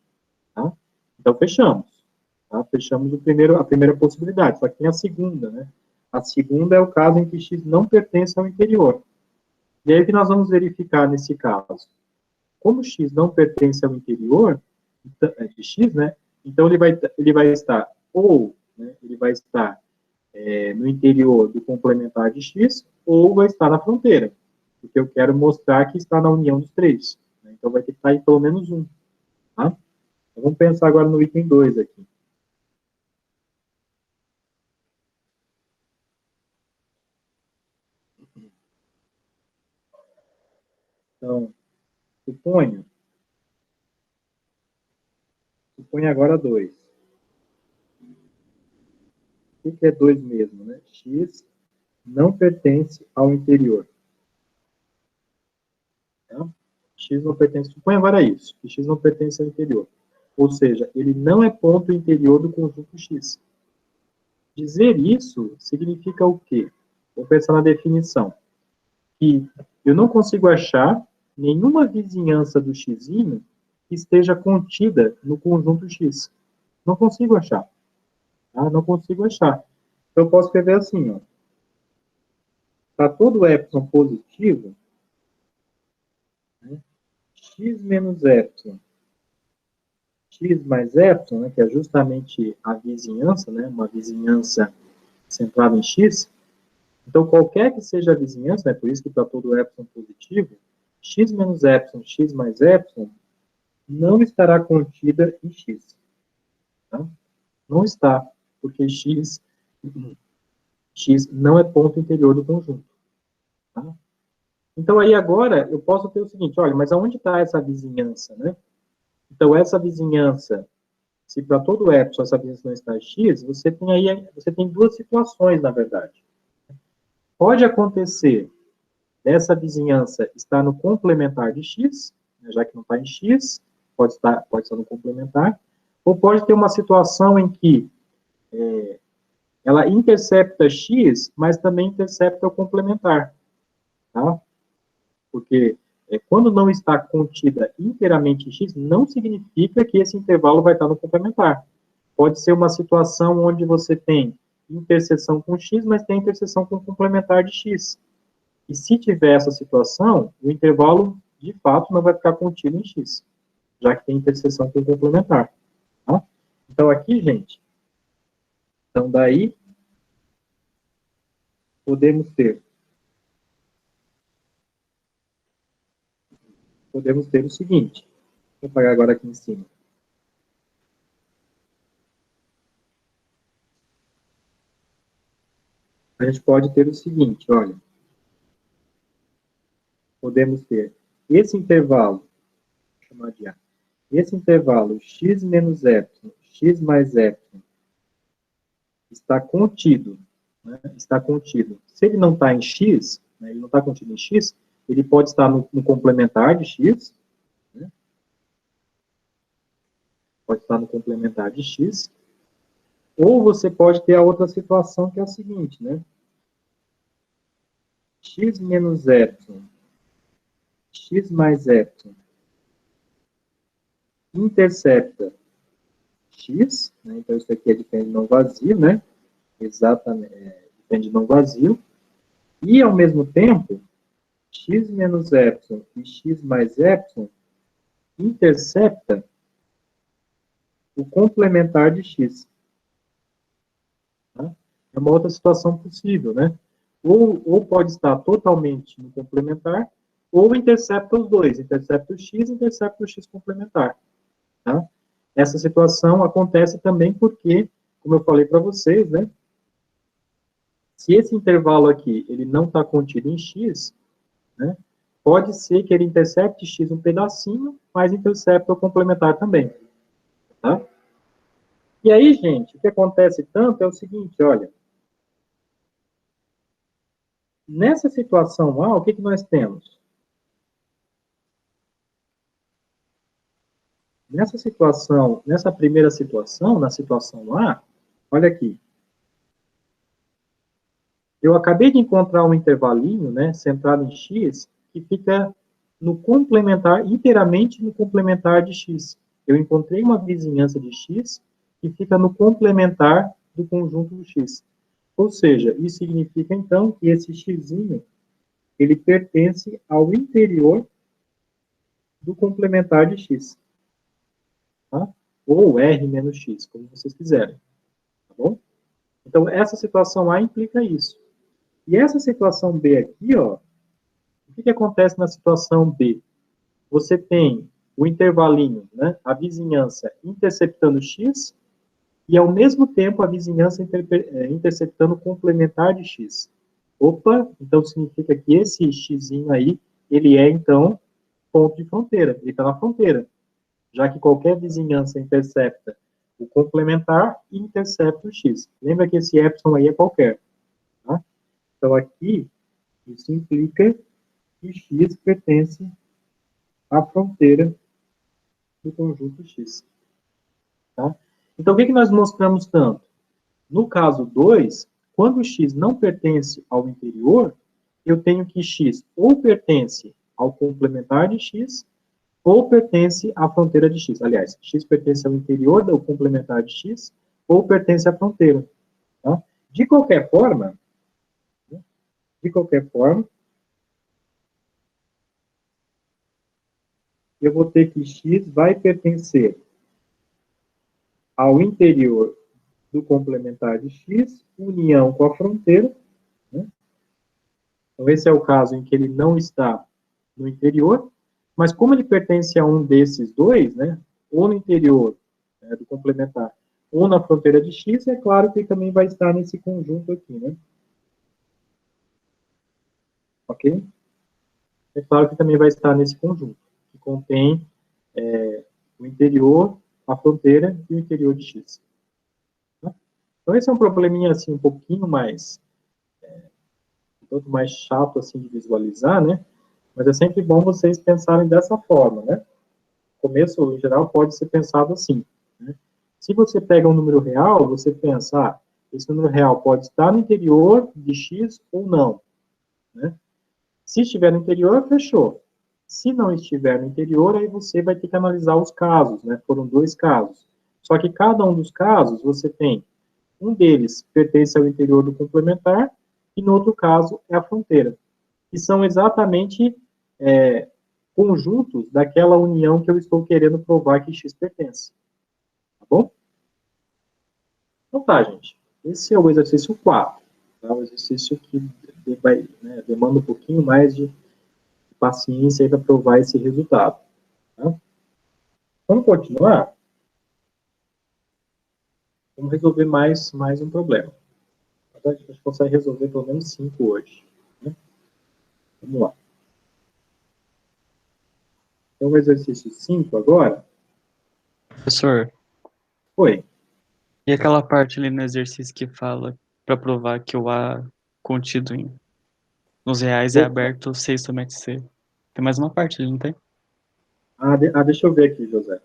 Tá? Então, fechamos. Tá? Fechamos a primeira possibilidade, só que tem a segunda, né? A segunda é o caso em que X não pertence ao interior. E aí, o que nós vamos verificar nesse caso? Como X não pertence ao interior de X, né? Então, ele vai estar, ou, né, ele vai estar no interior do complementar de X, ou vai estar na fronteira, porque eu quero mostrar que está na união dos três. Né? Então, vai ter que estar em pelo menos um. Tá? Então, vamos pensar agora no item 2 aqui. Então, suponha agora 2. O que é 2 mesmo? Né? X não pertence ao interior. Tá? X não pertence, suponha agora isso, que X não pertence ao interior. Ou seja, ele não é ponto interior do conjunto X. Dizer isso significa o quê? Vou pensar na definição. Que eu não consigo achar nenhuma vizinhança do X que esteja contida no conjunto X. Não consigo achar. Tá? Não consigo achar. Então, eu posso escrever assim, ó. Para todo epsilon positivo, né, x menos epsilon, x mais epsilon, né, que é justamente a vizinhança, né, uma vizinhança centrada em x. Então, qualquer que seja a vizinhança, né, por isso que para todo epsilon positivo, x menos epsilon, x mais epsilon, não estará contida em x. Tá? Não está, porque x não é ponto interior do conjunto. Tá? Então, aí agora, eu posso ter o seguinte, olha, mas aonde está essa vizinhança, né? Então, essa vizinhança, se para todo epsilon essa vizinhança não está em x, você tem duas situações, na verdade. Pode acontecer dessa vizinhança estar no complementar de x, né, já que não está em x, pode estar no complementar, ou pode ter uma situação em que ela intercepta x, mas também intercepta o complementar. Tá? Porque quando não está contida inteiramente em x, não significa que esse intervalo vai estar no complementar. Pode ser uma situação onde você tem interseção com x, mas tem interseção com complementar de x. E se tiver essa situação, o intervalo, de fato, não vai ficar contido em x, já que tem interseção com complementar. Tá? Então, aqui, gente, então daí, podemos ter o seguinte, vou apagar agora aqui em cima. A gente pode ter o seguinte, olha, podemos ter esse intervalo, vou chamar de A, esse intervalo x menos epsilon, x mais epsilon, está contido, né? Está contido. Se ele não está em x, né, ele não está contido em x, ele pode estar no complementar de x, né? Pode estar no complementar de x, ou você pode ter a outra situação, que é a seguinte, né? X menos epsilon, x mais epsilon, intercepta x, né? Então isso aqui é depende não vazio, né? Exatamente, depende não vazio, e ao mesmo tempo, x menos epsilon e x mais epsilon intercepta o complementar de x. Tá? É uma outra situação possível, né? Ou pode estar totalmente no complementar, ou intercepta os dois, intercepta o x complementar. Tá? Essa situação acontece também porque, como eu falei para vocês, né? Se esse intervalo aqui ele não está contido em x, né? Pode ser que ele intercepte x um pedacinho, mas intercepta o complementar também. Tá? E aí, gente, o que acontece tanto é o seguinte, olha, nessa situação A, o que nós temos? Nessa situação, nessa primeira situação, na situação A, olha aqui, eu acabei de encontrar um intervalinho, né, centrado em x, que fica no complementar, inteiramente no complementar de x. Eu encontrei uma vizinhança de x que fica no complementar do conjunto x. Ou seja, isso significa, então, que esse xzinho, ele pertence ao interior do complementar de x. Tá? Ou R menos x, como vocês quiserem. Tá bom? Então, essa situação A implica isso. E essa situação B aqui, ó, o que acontece na situação B? Você tem o intervalinho, né, a vizinhança interceptando x, e ao mesmo tempo a vizinhança interceptando o complementar de x. Opa, então significa que esse xzinho aí, ele é, então, ponto de fronteira, ele está na fronteira, já que qualquer vizinhança intercepta o complementar e intercepta o x. Lembra que esse epsilon aí é qualquer. Tá? Então, aqui, isso implica que x pertence à fronteira do conjunto x. Tá? Então, o que nós mostramos tanto? No caso 2, quando x não pertence ao interior, eu tenho que x ou pertence ao complementar de x, ou pertence à fronteira de x. Aliás, x pertence ao interior do complementar de x, ou pertence à fronteira. Tá? De qualquer forma, eu vou ter que x vai pertencer ao interior do complementar de x, união com a fronteira. Né? Então, esse é o caso em que ele não está no interior, mas como ele pertence a um desses dois, né, ou no interior do complementar, ou na fronteira de x, é claro que ele também vai estar nesse conjunto aqui, né? Ok? É claro que também vai estar nesse conjunto, que contém o interior, a fronteira e o interior de x. Tá? Então, esse é um probleminha, assim, um pouquinho mais, um pouco mais chato, assim, de visualizar, né? Mas é sempre bom vocês pensarem dessa forma, né? O começo, em geral, pode ser pensado assim, né? Se você pega um número real, você pensa, esse número real pode estar no interior de x ou não, né? Se estiver no interior, fechou. Se não estiver no interior, aí você vai ter que analisar os casos, né? Foram 2 casos. Só que cada um dos casos, você tem um deles pertence ao interior do complementar e no outro caso é a fronteira, que são exatamente conjuntos daquela união que eu estou querendo provar que X pertence. Tá bom? Então tá, gente. Esse é o exercício 4. Tá? O exercício que vai, né, demanda um pouquinho mais de paciência para provar esse resultado. Tá? Vamos continuar? Vamos resolver mais um problema. A gente consegue resolver pelo menos 5 hoje. Né? Vamos lá. Então, o exercício 5 agora. Professor, Oi. e aquela parte ali no exercício que fala para provar que o A contido nos reais é Opa. aberto 6 somente C? Tem mais uma parte ali, não tem? Deixa eu ver aqui, José.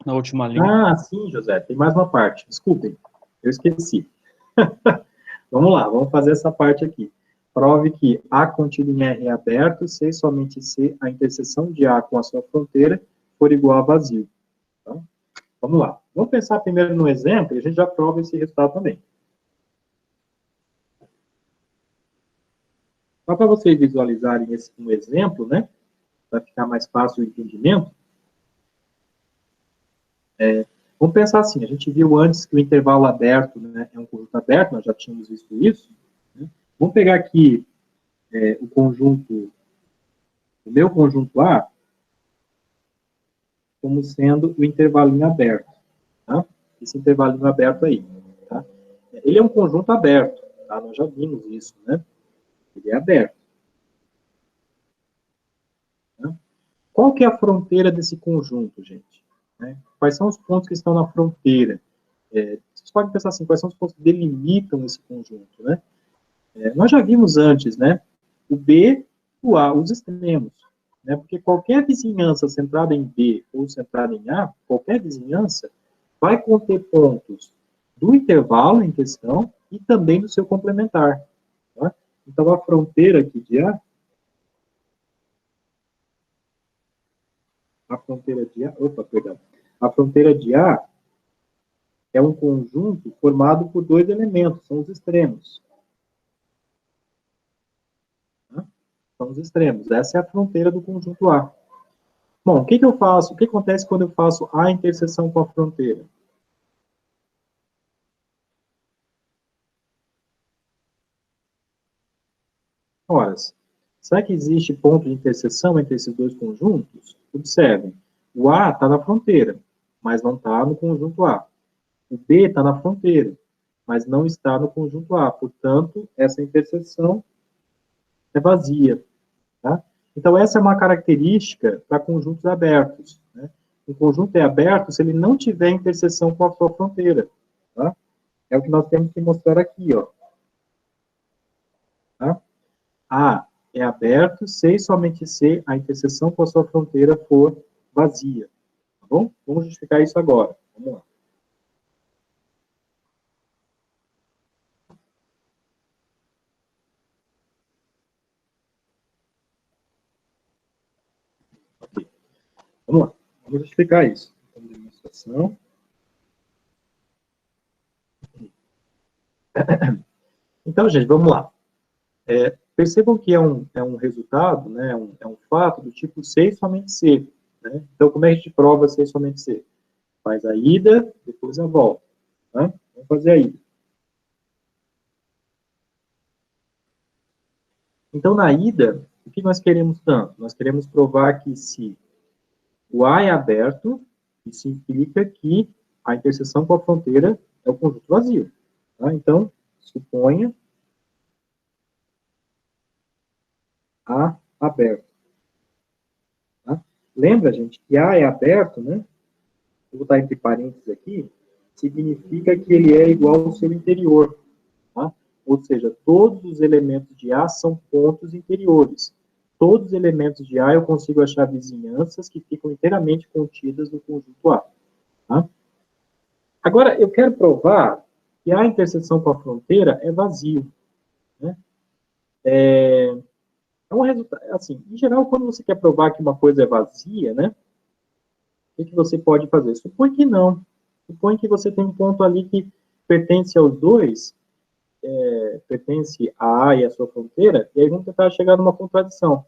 Na última linha. Sim, José, tem mais uma parte. Desculpem, eu esqueci. Vamos lá, vamos fazer essa parte aqui. Prove que A contido em R é aberto, se e somente se a interseção de A com a sua fronteira for igual a vazio. Então, vamos lá. Vamos pensar primeiro no exemplo e a gente já prova esse resultado também. Só para vocês visualizarem esse um exemplo, né? Para ficar mais fácil o entendimento. Vamos pensar assim, a gente viu antes que o intervalo aberto, né, é um conjunto aberto, nós já tínhamos visto isso. Né? Vamos pegar aqui o meu conjunto A, como sendo o intervalinho aberto. Tá? Esse intervalinho aberto aí. Tá? Ele é um conjunto aberto, tá? Nós já vimos isso, né? Ele é aberto. Tá? Qual que é a fronteira desse conjunto, gente? Né? Quais são os pontos que estão na fronteira? Vocês podem pensar assim, quais são os pontos que delimitam esse conjunto, né? Nós já vimos antes, né? O B, o A, os extremos. Né? Porque qualquer vizinhança centrada em B ou centrada em A, qualquer vizinhança, vai conter pontos do intervalo em questão e também do seu complementar. Tá? Então, a fronteira aqui de a fronteira de A é um conjunto formado por 2 elementos, são os extremos. Tá? São os extremos. Essa é a fronteira do conjunto A. Bom, o que eu faço? O que acontece quando eu faço a interseção com a fronteira? Ora, será que existe ponto de interseção entre esses dois conjuntos? Observem, o A está na fronteira, mas não está no conjunto A. O B está na fronteira, mas não está no conjunto A. Portanto, essa interseção é vazia. Tá? Então, essa é uma característica para conjuntos abertos. Né? Um conjunto é aberto se ele não tiver interseção com a sua fronteira. Tá? É o que nós temos que mostrar aqui. Ó. Tá? A é aberto se e somente se a interseção com a sua fronteira for vazia. Tá bom? Vamos justificar isso agora. Vamos lá. Ok. Vamos lá. Vamos justificar isso. Então, demonstração. Então, gente, vamos lá. Percebam que é um resultado, né, é um fato do tipo C e somente C. Né? Então, como é que a gente prova C e somente C? Faz a ida, depois a volta. Tá? Vamos fazer a ida. Então, na ida, o que nós queremos tanto? Nós queremos provar que se o A é aberto, isso implica que a interseção com a fronteira é o conjunto vazio. Tá? Então, suponha A aberto. Tá? Lembra, gente, que A é aberto, né? Vou botar entre parênteses aqui, significa que ele é igual ao seu interior. Tá? Ou seja, todos os elementos de A são pontos interiores. Todos os elementos de A eu consigo achar vizinhanças que ficam inteiramente contidas no conjunto A. Tá? Agora, eu quero provar que a interseção com a fronteira é vazio. É um resultado, assim, em geral, quando você quer provar que uma coisa é vazia, né, o que você pode fazer? Supõe que não. Supõe que você tem um ponto ali que pertence aos dois, pertence a A e a sua fronteira, e aí vamos tentar chegar numa contradição,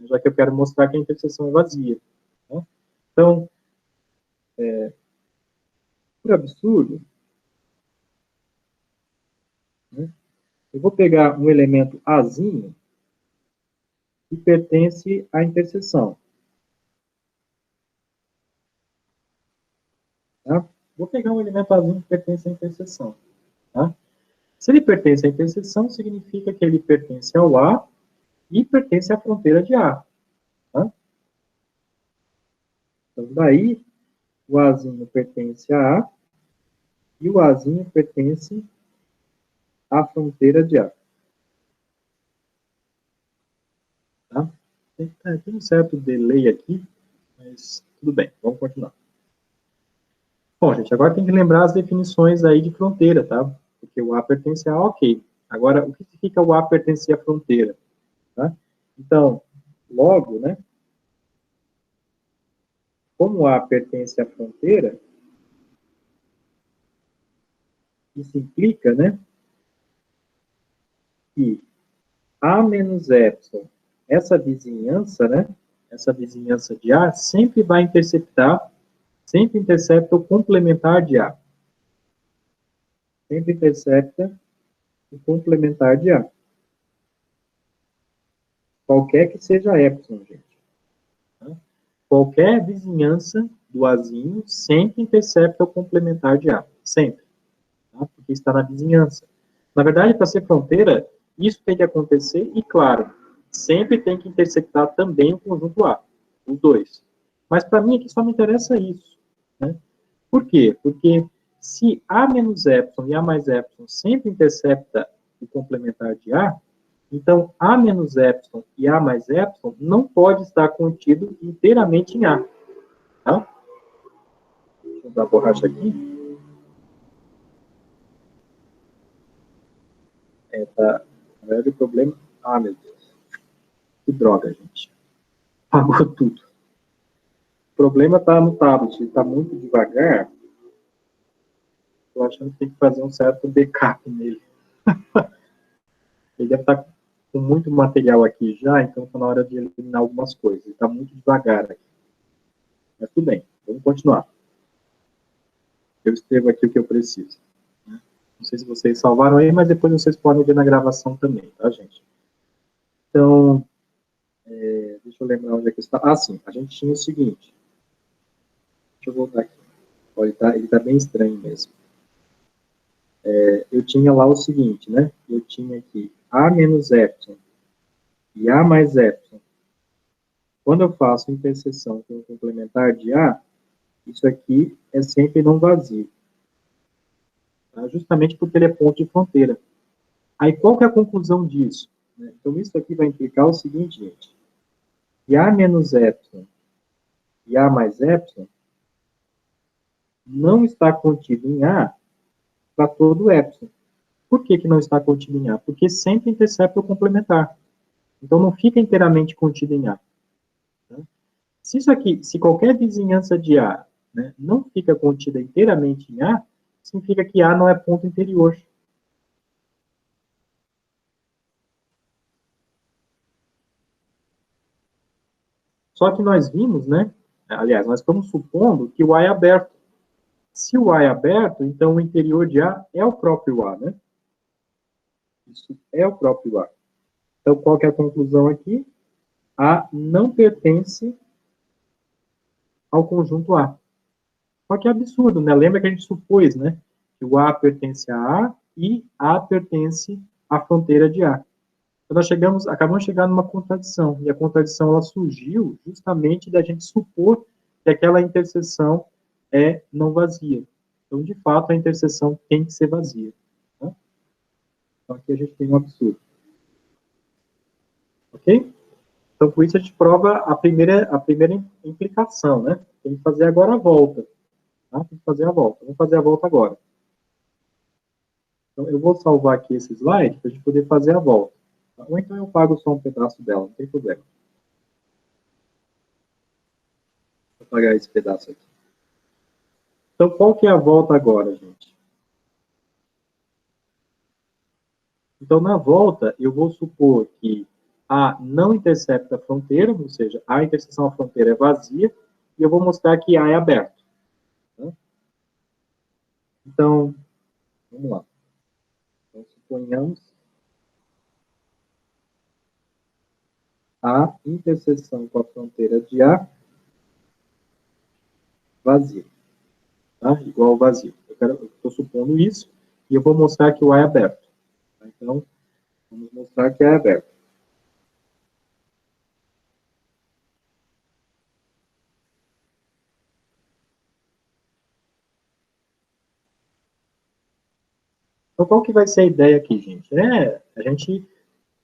já que eu quero mostrar que a interseção é vazia. Né? Então, por absurdo, né, eu vou pegar um elemento Azinho que pertence à interseção. Tá? Vou pegar um elemento Azinho que pertence à interseção. Tá? Se ele pertence à interseção, significa que ele pertence ao A e pertence à fronteira de A. Tá? Então, daí, o Azinho pertence a A e o Azinho pertence à fronteira de A. Tá? Tem um certo delay aqui, mas tudo bem, vamos continuar. Bom, gente, agora tem que lembrar as definições aí de fronteira, tá? Porque o A pertence a A, ok. Agora, o que significa o A pertencer à fronteira? Tá? Então, logo, né? Como o A pertence à fronteira, isso implica, né? Que A menos epsilon, essa vizinhança, né? Essa vizinhança de A sempre vai interceptar, sempre intercepta o complementar de A. Sempre intercepta o complementar de A. Qualquer que seja epsilon, gente. Tá? Qualquer vizinhança do Azinho sempre intercepta o complementar de A. Sempre. Tá? Porque está na vizinhança. Na verdade, para ser fronteira, isso tem que acontecer e, claro, sempre tem que interceptar também o conjunto A. Os dois. Mas para mim aqui só me interessa isso. Né? Por quê? Porque se A menos epsilon e A mais epsilon sempre intercepta o complementar de A, então A menos epsilon e A mais epsilon não pode estar contido inteiramente em A. Tá? Deixa eu dar a borracha aqui. Tá. Na verdade, o problema... Ah, meu Deus. Que droga, gente. Apagou tudo. O problema está no tablet. Ele está muito devagar. Estou achando que tem que fazer um certo backup nele. Ele deve estar com muito material aqui já, então está na hora de eliminar algumas coisas. Ele está muito devagar aqui. Mas tudo bem, vamos continuar. Eu escrevo aqui o que eu preciso. Não sei se vocês salvaram aí, mas depois vocês podem ver na gravação também, tá, gente? Então, deixa eu lembrar onde é que está. Ah, sim, a gente tinha o seguinte. Deixa eu voltar aqui. Olha, ele tá bem estranho mesmo. Eu tinha lá o seguinte, né? Eu tinha aqui A menos epsilon e A mais epsilon. Quando eu faço interseção com o complementar de A, isso aqui é sempre não vazio. Tá? Justamente porque ele é ponto de fronteira. Aí, qual que é a conclusão disso? Então, isso aqui vai implicar o seguinte, gente. Que A menos epsilon e A mais epsilon não está contido em A para todo epsilon. Por que não está contido em A? Porque sempre intercepta o complementar. Então, não fica inteiramente contido em A. Tá? Se isso aqui, se qualquer vizinhança de A, né, não fica contida inteiramente em A, significa que A não é ponto interior. Só que nós vimos, né? Aliás, nós estamos supondo que o A é aberto. Se o A é aberto, então o interior de A é o próprio A, né? Isso é o próprio A. Então, qual que é a conclusão aqui? A não pertence ao conjunto A. Só que é absurdo, né? Lembra que a gente supôs, né? Que o A pertence a A e A pertence à fronteira de A. Então, nós acabamos de chegar numa contradição. E a contradição, ela surgiu justamente da gente supor que aquela interseção é não vazia. Então, de fato, a interseção tem que ser vazia. Tá? Então, aqui a gente tem um absurdo. Ok? Então, com isso, a gente prova a primeira implicação, né? Tem que fazer agora a volta. Tá? Tem que fazer a volta. Vamos fazer a volta agora. Então, eu vou salvar aqui esse slide para a gente poder fazer a volta. Ou então eu pago só um pedaço dela, não tem problema. Vou pagar esse pedaço aqui. Então, qual que é a volta agora, gente? Então, na volta, eu vou supor que A não intercepta a fronteira, ou seja, a interseção à fronteira é vazia, e eu vou mostrar que A é aberto. Né? Então, vamos lá. Então, suponhamos a interseção com a fronteira de A vazia. Tá? Igual vazio. Eu estou supondo isso, e eu vou mostrar que o A é aberto. Tá? Então, vamos mostrar que A é aberto. Então, qual que vai ser a ideia aqui, gente? A gente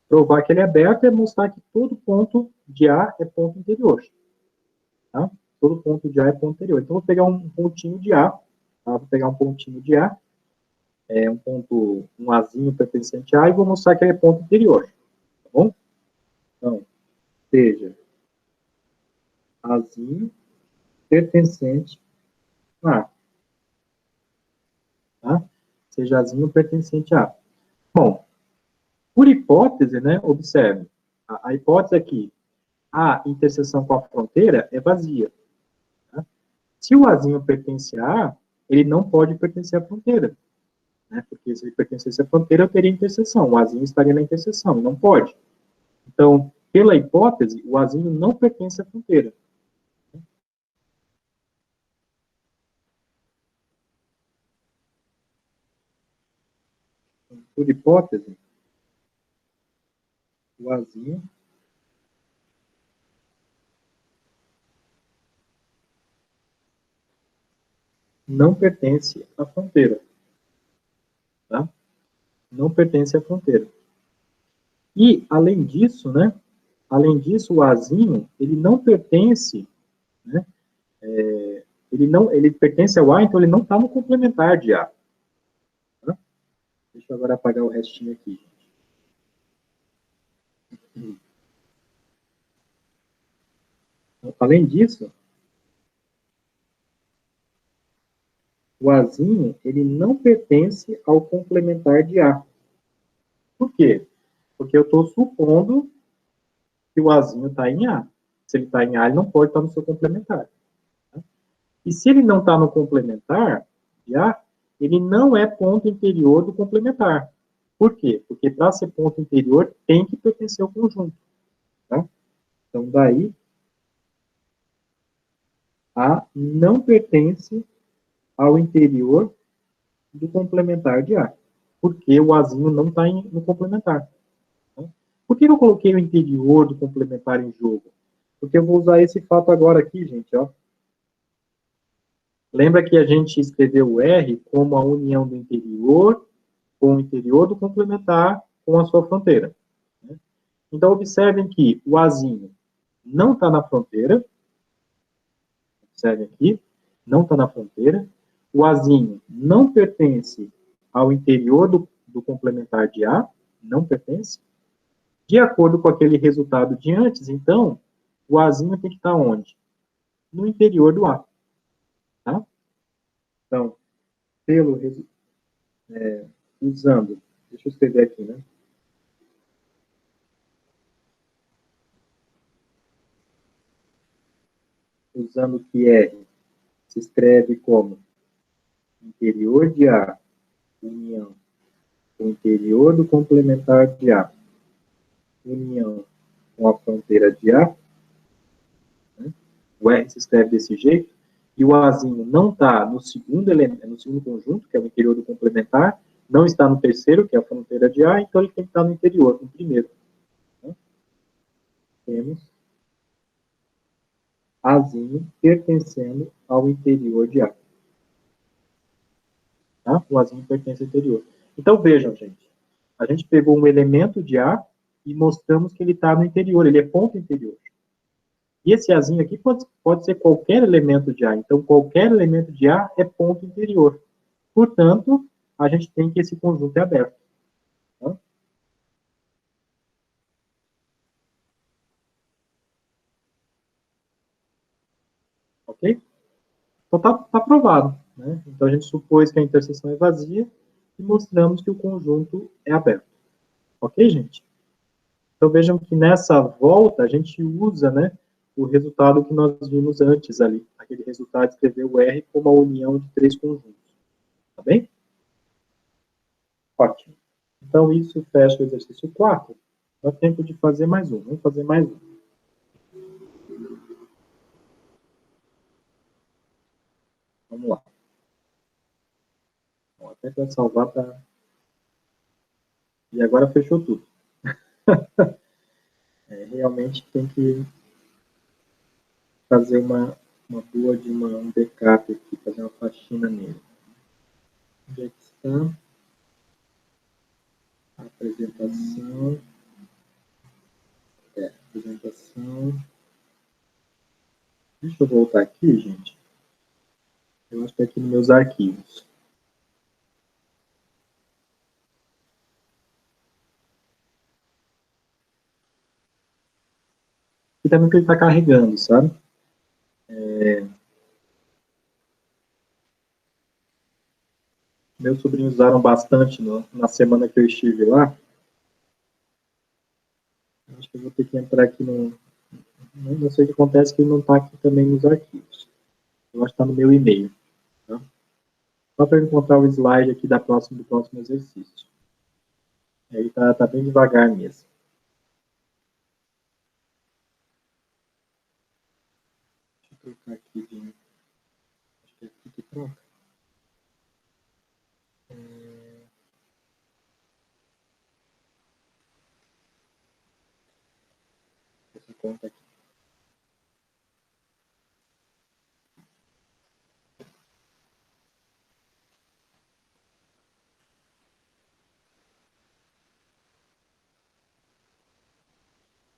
provar que ele é aberto é mostrar que todo ponto de A é ponto interior. Tá? Todo ponto de A é ponto interior. Então, vou pegar um pontinho de A, tá? Vou pegar um pontinho de A, um Azinho pertencente a A, e vou mostrar que ele é ponto interior. Tá bom? Então, seja Azinho pertencente a A. Tá? Seja Azinho pertencente a A. Bom, por hipótese, né, observe, a hipótese é que a interseção com a fronteira é vazia. Tá? Se o Azinho pertence a A, ele não pode pertencer à fronteira. Né? Porque se ele pertencesse à fronteira, eu teria interseção. O Azinho estaria na interseção, e não pode. Então, pela hipótese, o Azinho não pertence à fronteira. Por hipótese, o Azinho não pertence à fronteira. Tá? Não pertence à fronteira. E, além disso, né, o Azinho, ele não pertence, né, ele pertence ao A, então ele não está no complementar de A. Tá? Deixa eu agora apagar o restinho aqui. Além disso, o Azinho, ele não pertence ao complementar de A. Por quê? Porque eu estou supondo que o Azinho está em A. Se ele está em A, ele não pode estar no seu complementar. Tá? E se ele não está no complementar de A, ele não é ponto interior do complementar. Por quê? Porque para ser ponto interior, tem que pertencer ao conjunto. Tá? Então, daí, A não pertence ao interior do complementar de A. Porque o Azinho não está no complementar. Tá? Por que eu coloquei o interior do complementar em jogo? Porque eu vou usar esse fato agora aqui, gente, ó. Lembra que a gente escreveu o R como a união do interior com o interior do complementar com a sua fronteira. Né? Então, observem que o Azinho não está na fronteira. Observem aqui, não está na fronteira. O Azinho não pertence ao interior do complementar de A, não pertence. De acordo com aquele resultado de antes, então, o Azinho tem que estar onde? No interior do A. Tá? Então, usando, deixa eu escrever aqui, né? Usando que R se escreve como interior de A, união com o interior do complementar de A, união com a fronteira de A, né? O R se escreve desse jeito, e o Azinho não está no segundo elemento, no segundo conjunto, que é o interior do complementar, não está no terceiro, que é a fronteira de A, então ele tem que estar no interior, no primeiro. Né? Temos Azinho pertencendo ao interior de A. Tá? O Azinho pertence ao interior. Então, vejam, gente. A gente pegou um elemento de A e mostramos que ele está no interior, ele é ponto interior. E esse Azinho aqui pode ser qualquer elemento de A. Então, qualquer elemento de A é ponto interior. Portanto, a gente tem que esse conjunto é aberto. Tá? ok? Então, tá aprovado, né? Então, a gente supôs que a interseção é vazia e mostramos que o conjunto é aberto. Ok, gente? Então, vejam que nessa volta, a gente usa, né, o resultado que nós vimos antes ali. Aquele resultado escreveu o R como a união de três conjuntos. Tá bem? Ótimo. Então, isso fecha o exercício 4. Dá tempo de fazer mais um. Vamos fazer mais um. Vamos lá. Bom, até para salvar para... E agora fechou tudo. Realmente tem que fazer uma boa de um backup aqui, fazer uma faxina nele. Onde é que está? A apresentação. Apresentação. Deixa eu voltar aqui, gente. Eu acho que é aqui nos meus arquivos. E também que ele está carregando, sabe? Meus sobrinhos usaram bastante na semana que eu estive lá. Acho que eu vou ter que entrar aqui no... Não sei o que acontece, que ele não está aqui também nos arquivos. Eu acho que está no meu e-mail. Tá? Só para encontrar o slide aqui do próximo exercício. Aí está bem devagar mesmo. Deixa eu trocar aqui de... Acho que é aqui que troca. Essa conta aqui.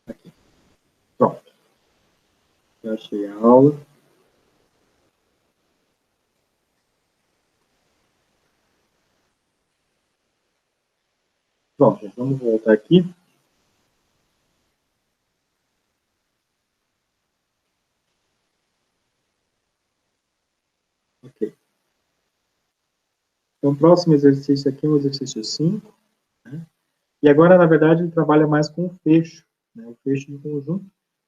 Aqui. Pronto. Já achei a aula. Pronto, gente, vamos voltar aqui. Ok. Então, o próximo exercício aqui é o exercício 5. Né? E agora, na verdade, ele trabalha mais com o fecho, né? O fecho de conjunto.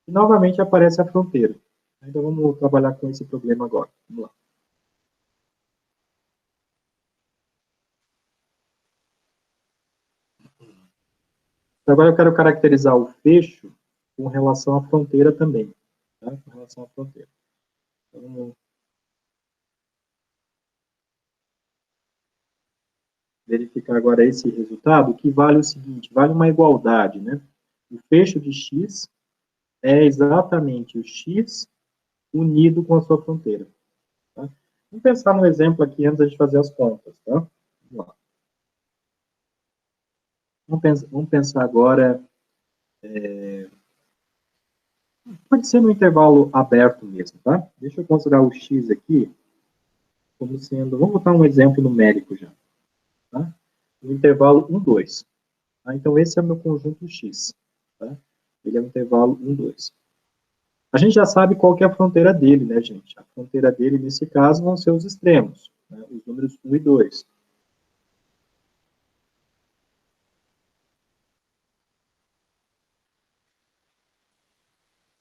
E, novamente, aparece a fronteira. Então, vamos trabalhar com esse problema agora. Vamos lá. Agora, eu quero caracterizar o fecho com relação à fronteira também. Tá? Com relação à fronteira. Então, vamos verificar agora esse resultado, que vale o seguinte, vale uma igualdade, né? O fecho de x é exatamente o x unido com a sua fronteira. Tá? Vamos pensar no exemplo aqui antes de fazer as contas. Tá? Vamos lá. Vamos pensar agora, pode ser no intervalo aberto mesmo, tá? Deixa eu considerar o x aqui como sendo, vamos botar um exemplo numérico já, tá? No intervalo 1, 2. Tá? Então, esse é o meu conjunto x, tá? Ele é o intervalo 1, 2. A gente já sabe qual que é a fronteira dele, né, gente? A fronteira dele, nesse caso, vão ser os extremos, né? Os números 1 e 2.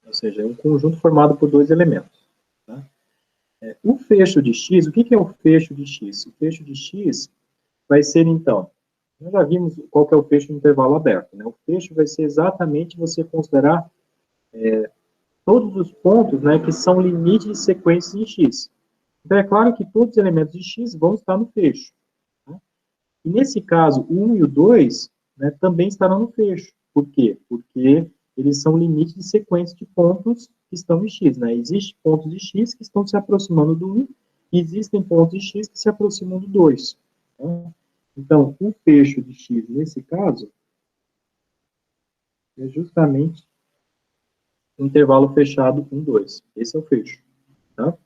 Ou seja, é um conjunto formado por dois elementos. Tá? O fecho de x, o que é o fecho de x? O fecho de x vai ser, então, nós já vimos qual que é o fecho do intervalo aberto. Né? O fecho vai ser exatamente você considerar todos os pontos, né, que são limites de sequências em x. Então, é claro que todos os elementos de x vão estar no fecho. Tá? E nesse caso, o 1 e o 2, né, também estarão no fecho. Por quê? Porque eles são limites de sequência de pontos que estão em x. Né? Existem pontos de x que estão se aproximando do 1, e existem pontos de x que se aproximam do 2. Tá? Então, o fecho de x, nesse caso, é justamente o intervalo fechado 1, 2. Esse é o fecho. Tá?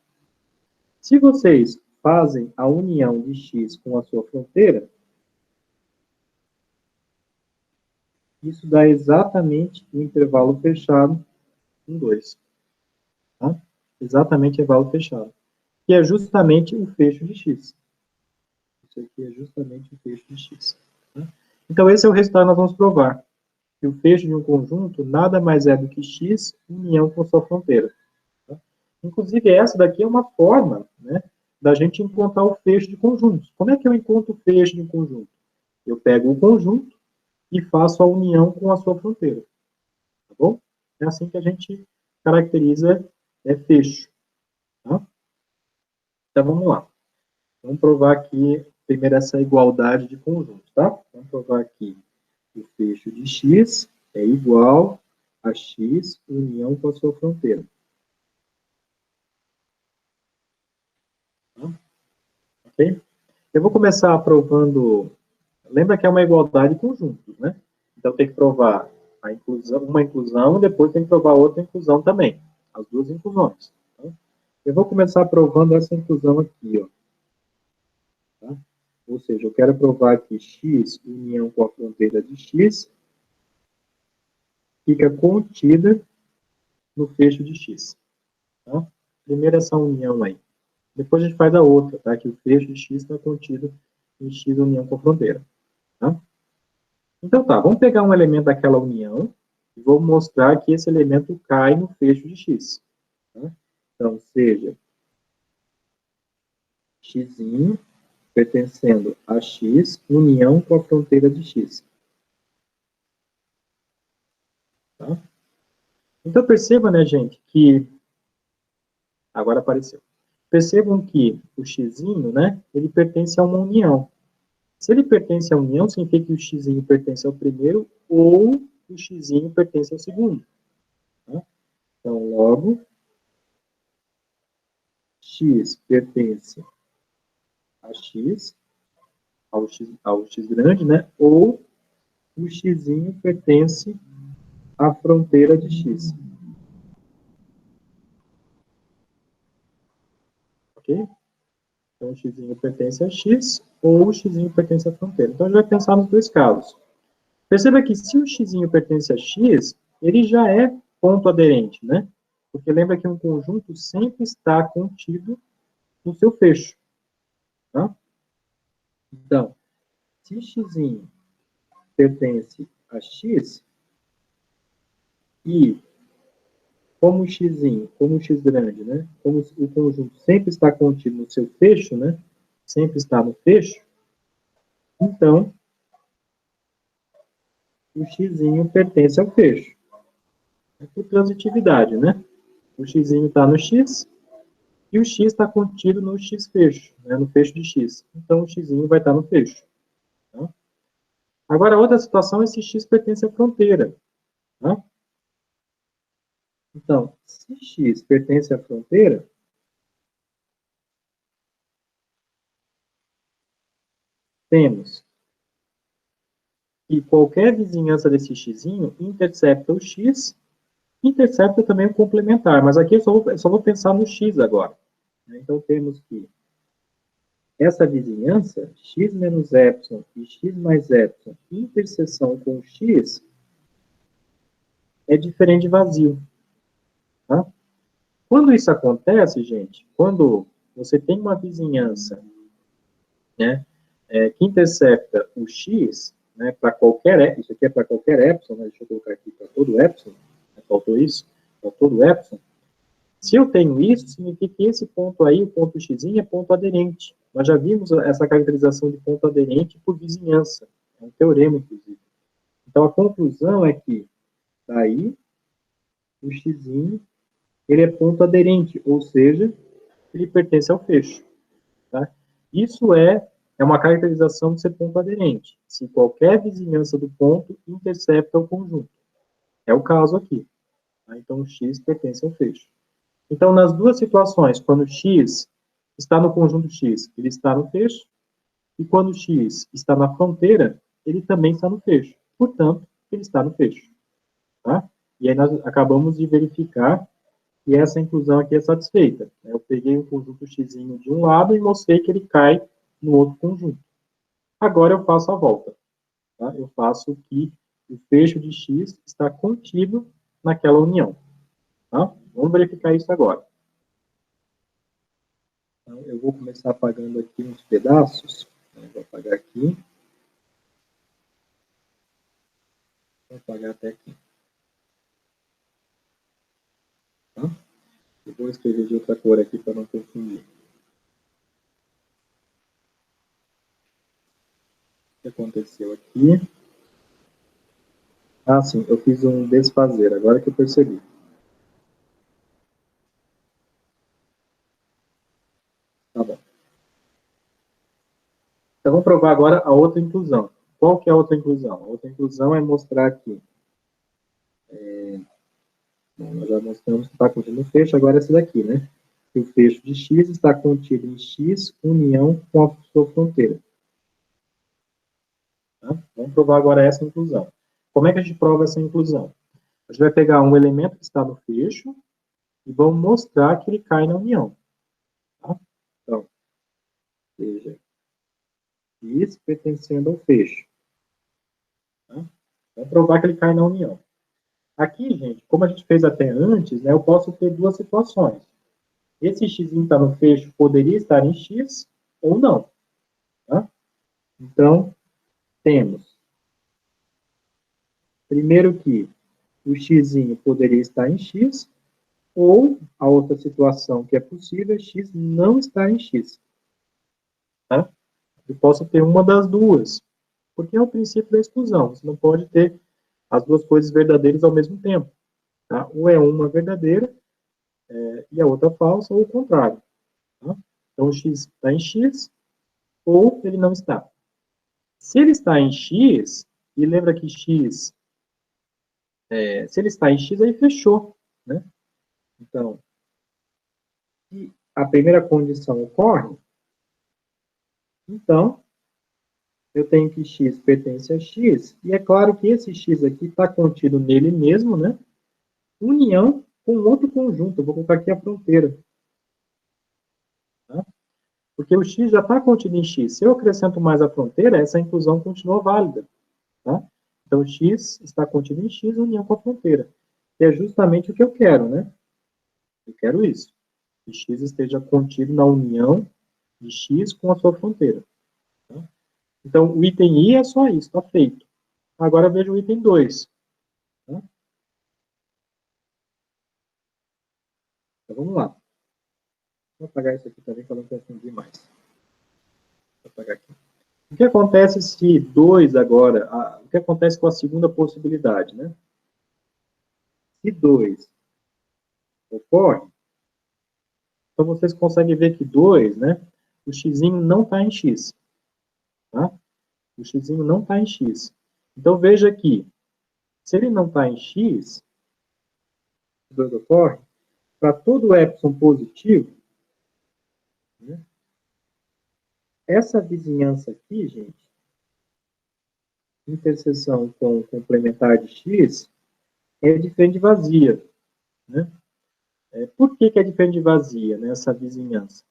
Se vocês fazem a união de x com a sua fronteira, isso dá exatamente o intervalo fechado 1, 2. Tá? exatamente igual ao fechado, que é justamente o fecho de x. Isso aqui é justamente o fecho de x. Tá? Então, esse é o resultado que nós vamos provar. Que o fecho de um conjunto nada mais é do que x união com sua fronteira. Tá? Inclusive, essa daqui é uma forma, né, da gente encontrar o fecho de conjuntos. Como é que eu encontro o fecho de um conjunto? Eu pego o conjunto e faço a união com a sua fronteira. Tá bom? É assim que a gente caracteriza fecho. Tá? Então, vamos lá. Vamos provar aqui, primeiro, essa igualdade de conjuntos, tá? Vamos provar aqui o fecho de x é igual a x união com a sua fronteira. Tá? Ok? Eu vou começar provando... Lembra que é uma igualdade de conjuntos, né? Então, tem que provar a inclusão, uma inclusão, e depois tem que provar outra inclusão também. As duas inclusões. Tá? Eu vou começar provando essa inclusão aqui, ó. Tá? Ou seja, eu quero provar que x união com a fronteira de x fica contida no fecho de x. Tá? Primeiro essa união aí. Depois a gente faz a outra, tá? Que o fecho de x está contido em x união com a fronteira. Tá? Então tá, vamos pegar um elemento daquela união e vou mostrar que esse elemento cai no fecho de x. Tá? Então, seja x pertencendo a x, união com a fronteira de x. Tá? Então perceba, né, gente, que... Agora apareceu. Percebam que o x, né, ele pertence a uma união. Se ele pertence à união, significa que o x pertence ao primeiro ou o x pertence ao segundo. Tá? Então, logo, x pertence a x, ao x grande, né? Ou o x pertence à fronteira de x. Ok? Então, o x pertence a x ou o x pertence à fronteira. Então, a gente vai pensar nos dois casos. Perceba que se o x pertence a x, ele já é ponto aderente, né? Porque lembra que um conjunto sempre está contido no seu fecho. Tá? Então, se x pertence a x, e como o x, como o x grande, né? Como o conjunto sempre está contido no seu fecho, né? Sempre está no fecho, então o x pertence ao fecho. É por transitividade, né? O x está no x, e o x está contido no x fecho, né, no fecho de x. Então, o x vai estar no fecho. Tá? Agora, outra situação é se x pertence à fronteira. Tá? Então, se x pertence à fronteira, temos que qualquer vizinhança desse x intercepta o x, intercepta também o complementar. Mas aqui eu só vou pensar no x agora. Então, temos que essa vizinhança, x menos epsilon e x mais epsilon, interseção com x, é diferente de vazio. Tá? Quando isso acontece, gente, quando você tem uma vizinhança, né, que intercepta o x, né, para qualquer, isso aqui é para qualquer epsilon, né, deixa eu colocar aqui para todo epsilon, né, faltou isso, para todo epsilon, se eu tenho isso, significa que esse ponto aí, o ponto x, é ponto aderente. Nós já vimos essa caracterização de ponto aderente por vizinhança, é um teorema, inclusive. Então, a conclusão é que, daí, o x, ele é ponto aderente, ou seja, ele pertence ao fecho. Tá? Isso é uma caracterização de ser ponto aderente. Se qualquer vizinhança do ponto intercepta o conjunto. É o caso aqui. Tá? Então, o x pertence ao fecho. Então, nas duas situações, quando x está no conjunto x, ele está no fecho, e quando x está na fronteira, ele também está no fecho. Portanto, ele está no fecho. Tá? E aí nós acabamos de verificar e essa inclusão aqui é satisfeita. Eu peguei o conjunto x de um lado e mostrei que ele cai no outro conjunto. Agora eu faço a volta. Tá? Eu faço que o fecho de x está contido naquela união. Tá? Vamos verificar isso agora. Então, eu vou começar apagando aqui uns pedaços. Eu vou apagar aqui. Vou apagar até aqui. Tá? Eu vou escrever de outra cor aqui para não confundir. O que aconteceu aqui? Ah, sim, eu fiz um desfazer, agora que eu percebi. Tá bom. Então, vamos provar agora a outra inclusão. Qual que é a outra inclusão? A outra inclusão é mostrar aqui. Bom, nós já mostramos que está contido no fecho, agora essa daqui, né? Que o fecho de x está contido em x, união com a sua fronteira. Tá? Vamos provar agora essa inclusão. Como é que a gente prova essa inclusão? A gente vai pegar um elemento que está no fecho e vamos mostrar que ele cai na união. Tá? Então, veja, x pertencendo ao fecho. Tá? Vamos provar que ele cai na união. Aqui, gente, como a gente fez até antes, né, eu posso ter duas situações. Esse x está no fecho, poderia estar em x ou não. Tá? Então, temos, primeiro que o x poderia estar em x, ou a outra situação que é possível, x não está em x. Tá? Eu posso ter uma das duas, porque é o princípio da exclusão. Você não pode ter as duas coisas verdadeiras ao mesmo tempo. Tá? Ou é uma verdadeira e a outra falsa, ou o contrário. Tá? Então, o x está em x, ou ele não está. Se ele está em x, e lembra que x, se ele está em x, aí fechou. Né? Então, se a primeira condição ocorre, então, eu tenho que x pertence a x, e é claro que esse x aqui está contido nele mesmo, né? União com outro conjunto. Eu vou colocar aqui a fronteira. Tá? Porque o x já está contido em x. Se eu acrescento mais a fronteira, essa inclusão continua válida. Tá? Então, x está contido em x, união com a fronteira. Que é justamente o que eu quero, né? Eu quero isso. Que x esteja contido na união de x com a sua fronteira. Tá? Então, o item I é só isso, está feito. Agora, veja o item 2. Tá? Então, vamos lá. Vou apagar isso aqui também para não confundir mais. Vou apagar aqui. O que acontece se 2 agora... o que acontece com a segunda possibilidade, né? Se 2 ocorre, então vocês conseguem ver que 2, né? O x não está em x. Tá? O x não está em x. Então, veja aqui. Se ele não está em x, se 2 ocorre, para todo epsilon positivo, né, essa vizinhança aqui, gente, interseção com complementar de x, é diferente de vazia. Né? Por que é diferente de vazia, né, essa vizinhança?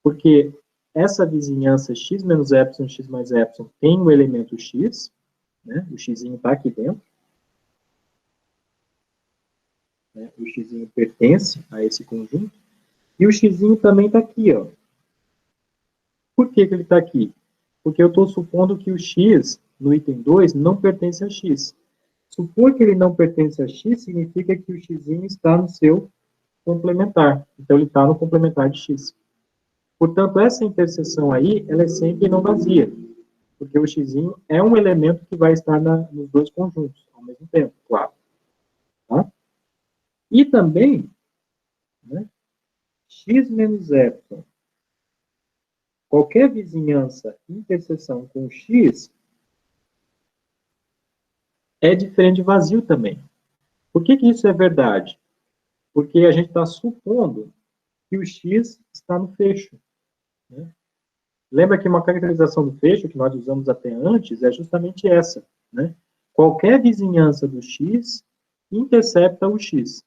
Porque essa vizinhança x menos epsilon, x mais epsilon, tem o elemento x, né, o x está aqui dentro, né, o x pertence a esse conjunto, e o x também está aqui, ó. Por que ele está aqui? Porque eu estou supondo que o x, no item 2, não pertence a x. Supor que ele não pertence a x, significa que o x está no seu complementar. Então, ele está no complementar de x. Portanto, essa interseção aí, ela é sempre não vazia. Porque o x é um elemento que vai estar nos dois conjuntos, ao mesmo tempo, claro. Tá? E também, né, x menos epsilon, qualquer vizinhança, interseção com x, é diferente de vazio também. Por que isso é verdade? Porque a gente está supondo que o x está no fecho. Né? Lembra que uma caracterização do fecho, que nós usamos até antes, é justamente essa. Né? Qualquer vizinhança do x intercepta o x.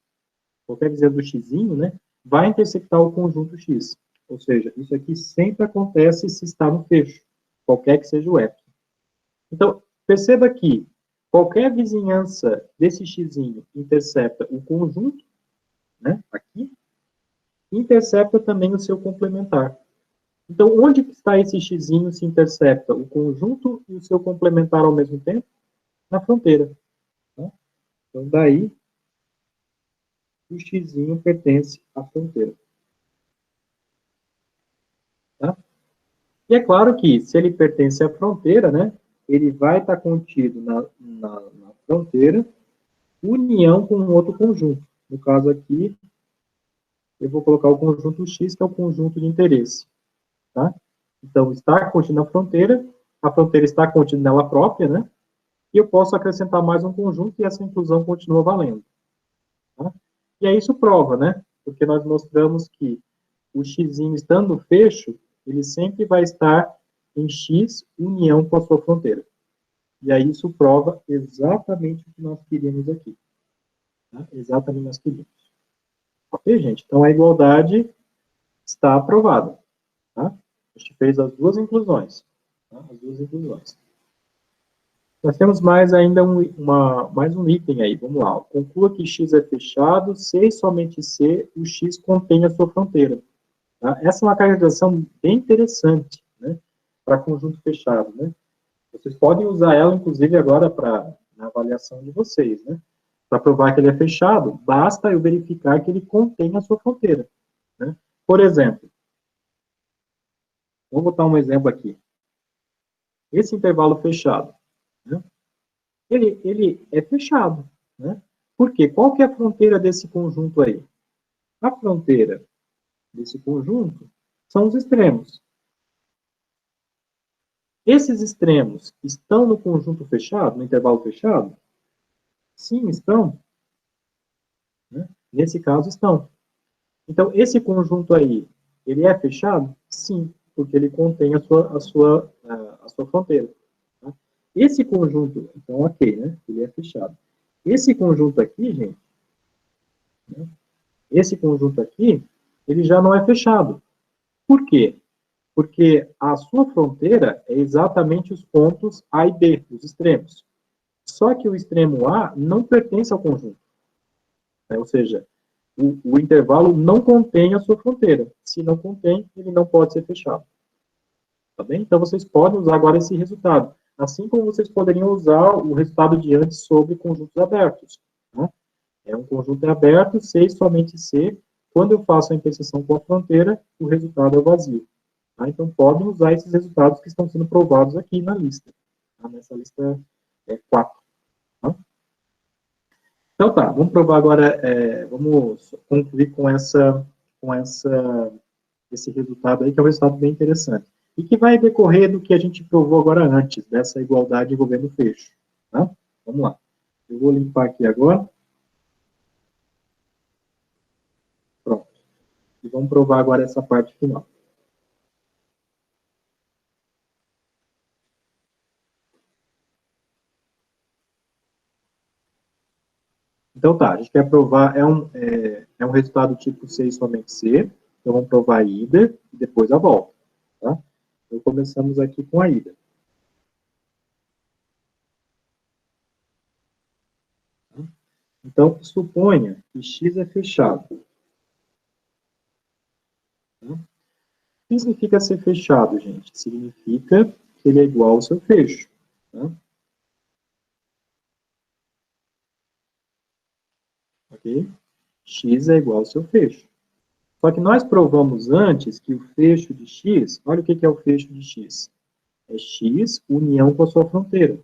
Qualquer vizinhança do x, né, vai interceptar o conjunto x. Ou seja, isso aqui sempre acontece se está no fecho, qualquer que seja o epsilon. Então, perceba que qualquer vizinhança desse x intercepta o conjunto, né, aqui, intercepta também o seu complementar. Então, onde está esse xzinho se intercepta? O conjunto e o seu complementar ao mesmo tempo? Na fronteira. Tá? Então, daí, o xzinho pertence à fronteira. Tá? E é claro que, se ele pertence à fronteira, né, ele vai estar contido na fronteira, união com um outro conjunto. No caso aqui, eu vou colocar o conjunto X, que é o conjunto de interesse. Tá? Então, está contido na fronteira, a fronteira está contida nela própria, né? E eu posso acrescentar mais um conjunto e essa inclusão continua valendo. Tá? E aí isso prova, né? Porque nós mostramos que o x estando no fecho, ele sempre vai estar em x união com a sua fronteira. E aí isso prova exatamente o que nós queríamos aqui. Tá? Exatamente o que nós queríamos. Ok, gente? Então a igualdade está aprovada. Tá? A gente fez as duas inclusões. Tá? As duas inclusões. Nós temos mais ainda mais um item aí, vamos lá. Conclua que x é fechado, se e somente se o x contém a sua fronteira. Tá? Essa é uma caracterização bem interessante, né, para conjunto fechado, né. Vocês podem usar ela, inclusive, agora na avaliação de vocês, né. Para provar que ele é fechado, basta eu verificar que ele contém a sua fronteira, né. Por exemplo, vamos botar um exemplo aqui. Esse intervalo fechado, né, ele é fechado, né? Por quê? Qual que é a fronteira desse conjunto aí? A fronteira desse conjunto são os extremos. Esses extremos estão no conjunto fechado, no intervalo fechado? Sim, estão. Né? Nesse caso, estão. Então, esse conjunto aí, ele é fechado? Sim, porque ele contém a sua fronteira. Tá? Esse conjunto, então, ok, né? Ele é fechado. Esse conjunto aqui, gente, né? Esse conjunto aqui, ele já não é fechado. Por quê? Porque a sua fronteira é exatamente os pontos A e B, os extremos. Só que o extremo A não pertence ao conjunto. Né? Ou seja, o intervalo não contém a sua fronteira. Se não contém, ele não pode ser fechado. Tá bem? Então, vocês podem usar agora esse resultado. Assim como vocês poderiam usar o resultado de antes sobre conjuntos abertos. Né? É um conjunto aberto, C e somente C. Quando eu faço a interseção com a fronteira, o resultado é vazio. Tá? Então, podem usar esses resultados que estão sendo provados aqui na lista. Tá? Nessa lista 4. Tá? Então, tá. Vamos provar agora, vamos concluir com esse resultado aí, que é um resultado bem interessante. E que vai decorrer do que a gente provou agora antes, dessa igualdade envolvendo fecho. Tá? Vamos lá. Eu vou limpar aqui agora. Pronto. E vamos provar agora essa parte final. Então tá, a gente quer provar, é um resultado tipo C e somente C, então vamos provar a ida e depois a volta, tá? Então começamos aqui com a ida. Então, suponha que X é fechado. Tá? O que significa ser fechado, gente? Significa que ele é igual ao seu fecho. Tá? Ok? X é igual ao seu fecho. Só que nós provamos antes que o fecho de X, olha o que é o fecho de X. É X união com a sua fronteira.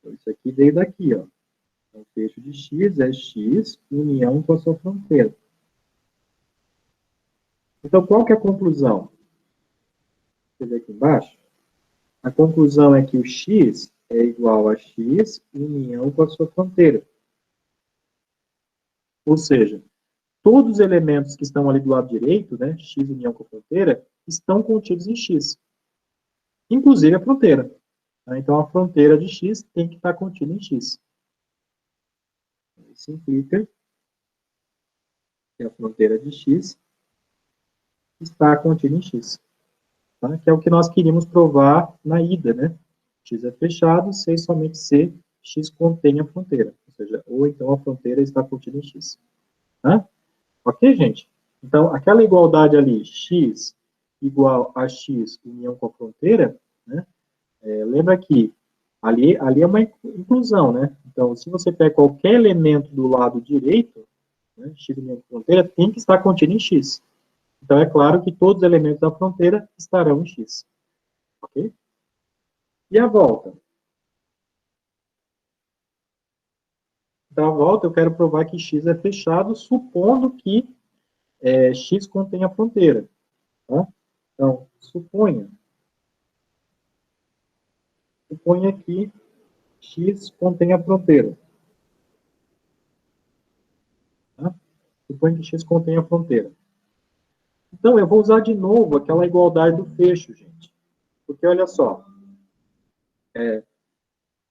Então, isso aqui veio daqui, ó. O fecho de X é X união com a sua fronteira. Então, qual que é a conclusão? Você vê aqui embaixo? A conclusão é que o X é igual a X união com a sua fronteira. Ou seja, todos os elementos que estão ali do lado direito, né, X união com a fronteira, estão contidos em X. Inclusive a fronteira. Então, a fronteira de X tem que estar contida em X. Isso implica que a fronteira de X está contida em X. Tá? Que é o que nós queríamos provar na ida, né? X é fechado, C somente C, X contém a fronteira. Ou seja, ou então a fronteira está contida em X. Tá? Ok, gente? Então, aquela igualdade ali, x igual a x união com a fronteira, né? Lembra que ali é uma inclusão, né? Então, se você pega qualquer elemento do lado direito, né, x união com a fronteira, tem que estar contido em x. Então, é claro que todos os elementos da fronteira estarão em x. Ok? E a volta? Então, a volta, eu quero provar que x é fechado, supondo que x contém a fronteira. Tá? Então, suponha que x contém a fronteira. Tá? Suponha que x contém a fronteira. Então, eu vou usar de novo aquela igualdade do fecho, gente. Porque, olha só.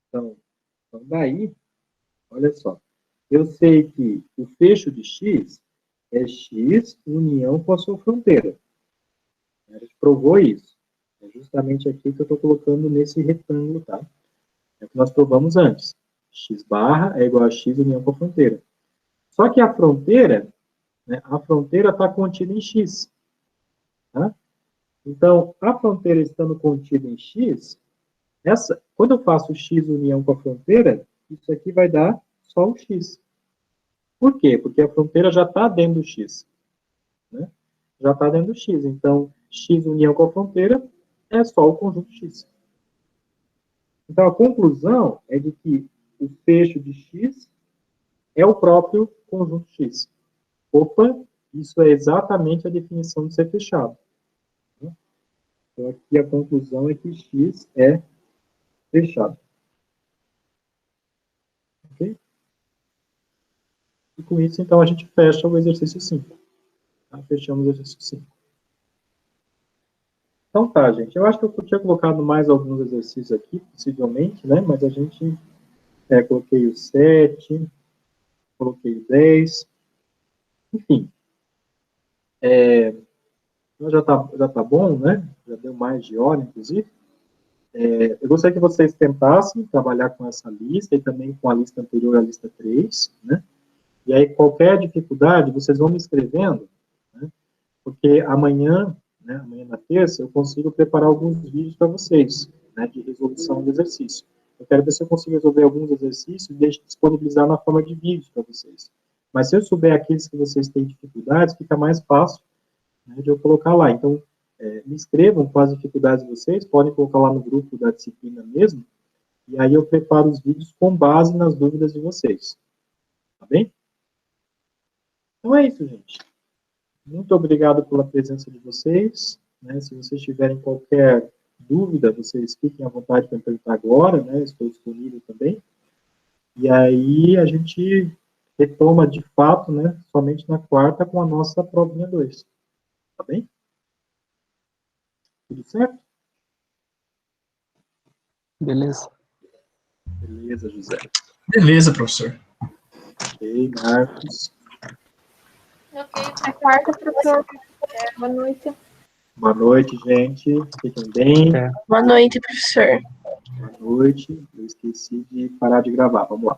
Então, daí, olha só. Eu sei que o fecho de x é x união com a sua fronteira. A gente provou isso. É justamente aqui que eu estou colocando nesse retângulo, tá? É o que nós provamos antes. X barra é igual a x união com a fronteira. Só que a fronteira, né, está contida em x. Tá? Então, a fronteira estando contida em x, quando eu faço x união com a fronteira, isso aqui vai dar só o x. Por quê? Porque a fronteira já está dentro do x. Né? Já está dentro do x. Então, x união com a fronteira é só o conjunto x. Então, a conclusão é de que o fecho de x é o próprio conjunto x. Opa, isso é exatamente a definição de ser fechado. Então, aqui a conclusão é que x é fechado. Ok? E com isso, então, a gente fecha o exercício 5. Tá? Fechamos o exercício 5. Então tá, gente. Eu acho que eu tinha colocado mais alguns exercícios aqui, possivelmente, né? Mas a gente... coloquei o 7, coloquei o 10. Enfim. Já tá bom, né? Já deu mais de hora, inclusive. Eu gostaria que vocês tentassem trabalhar com essa lista e também com a lista anterior, a lista 3, né? E aí, qualquer dificuldade, vocês vão me escrevendo, né? Porque amanhã, né, amanhã na terça, eu consigo preparar alguns vídeos para vocês, né, de resolução de exercício. Eu quero ver se eu consigo resolver alguns exercícios e disponibilizar na forma de vídeos para vocês. Mas se eu souber aqueles que vocês têm dificuldades, fica mais fácil, né, de eu colocar lá. Então, me escrevam com as dificuldades de vocês, podem colocar lá no grupo da disciplina mesmo, e aí eu preparo os vídeos com base nas dúvidas de vocês. Tá bem? Então é isso, gente. Muito obrigado pela presença de vocês. Né? Se vocês tiverem qualquer dúvida, vocês fiquem à vontade para perguntar agora, né? Estou disponível também. E aí a gente retoma de fato, né? Somente na quarta com a nossa provinha 2. Tá bem? Tudo certo? Beleza. Beleza, José. Beleza, professor. Ok, Marcos. Ok, na quarta, professor. Boa noite. Boa noite, gente. Fiquem bem. É. Boa noite, professor. Boa noite. Eu esqueci de parar de gravar. Vamos lá.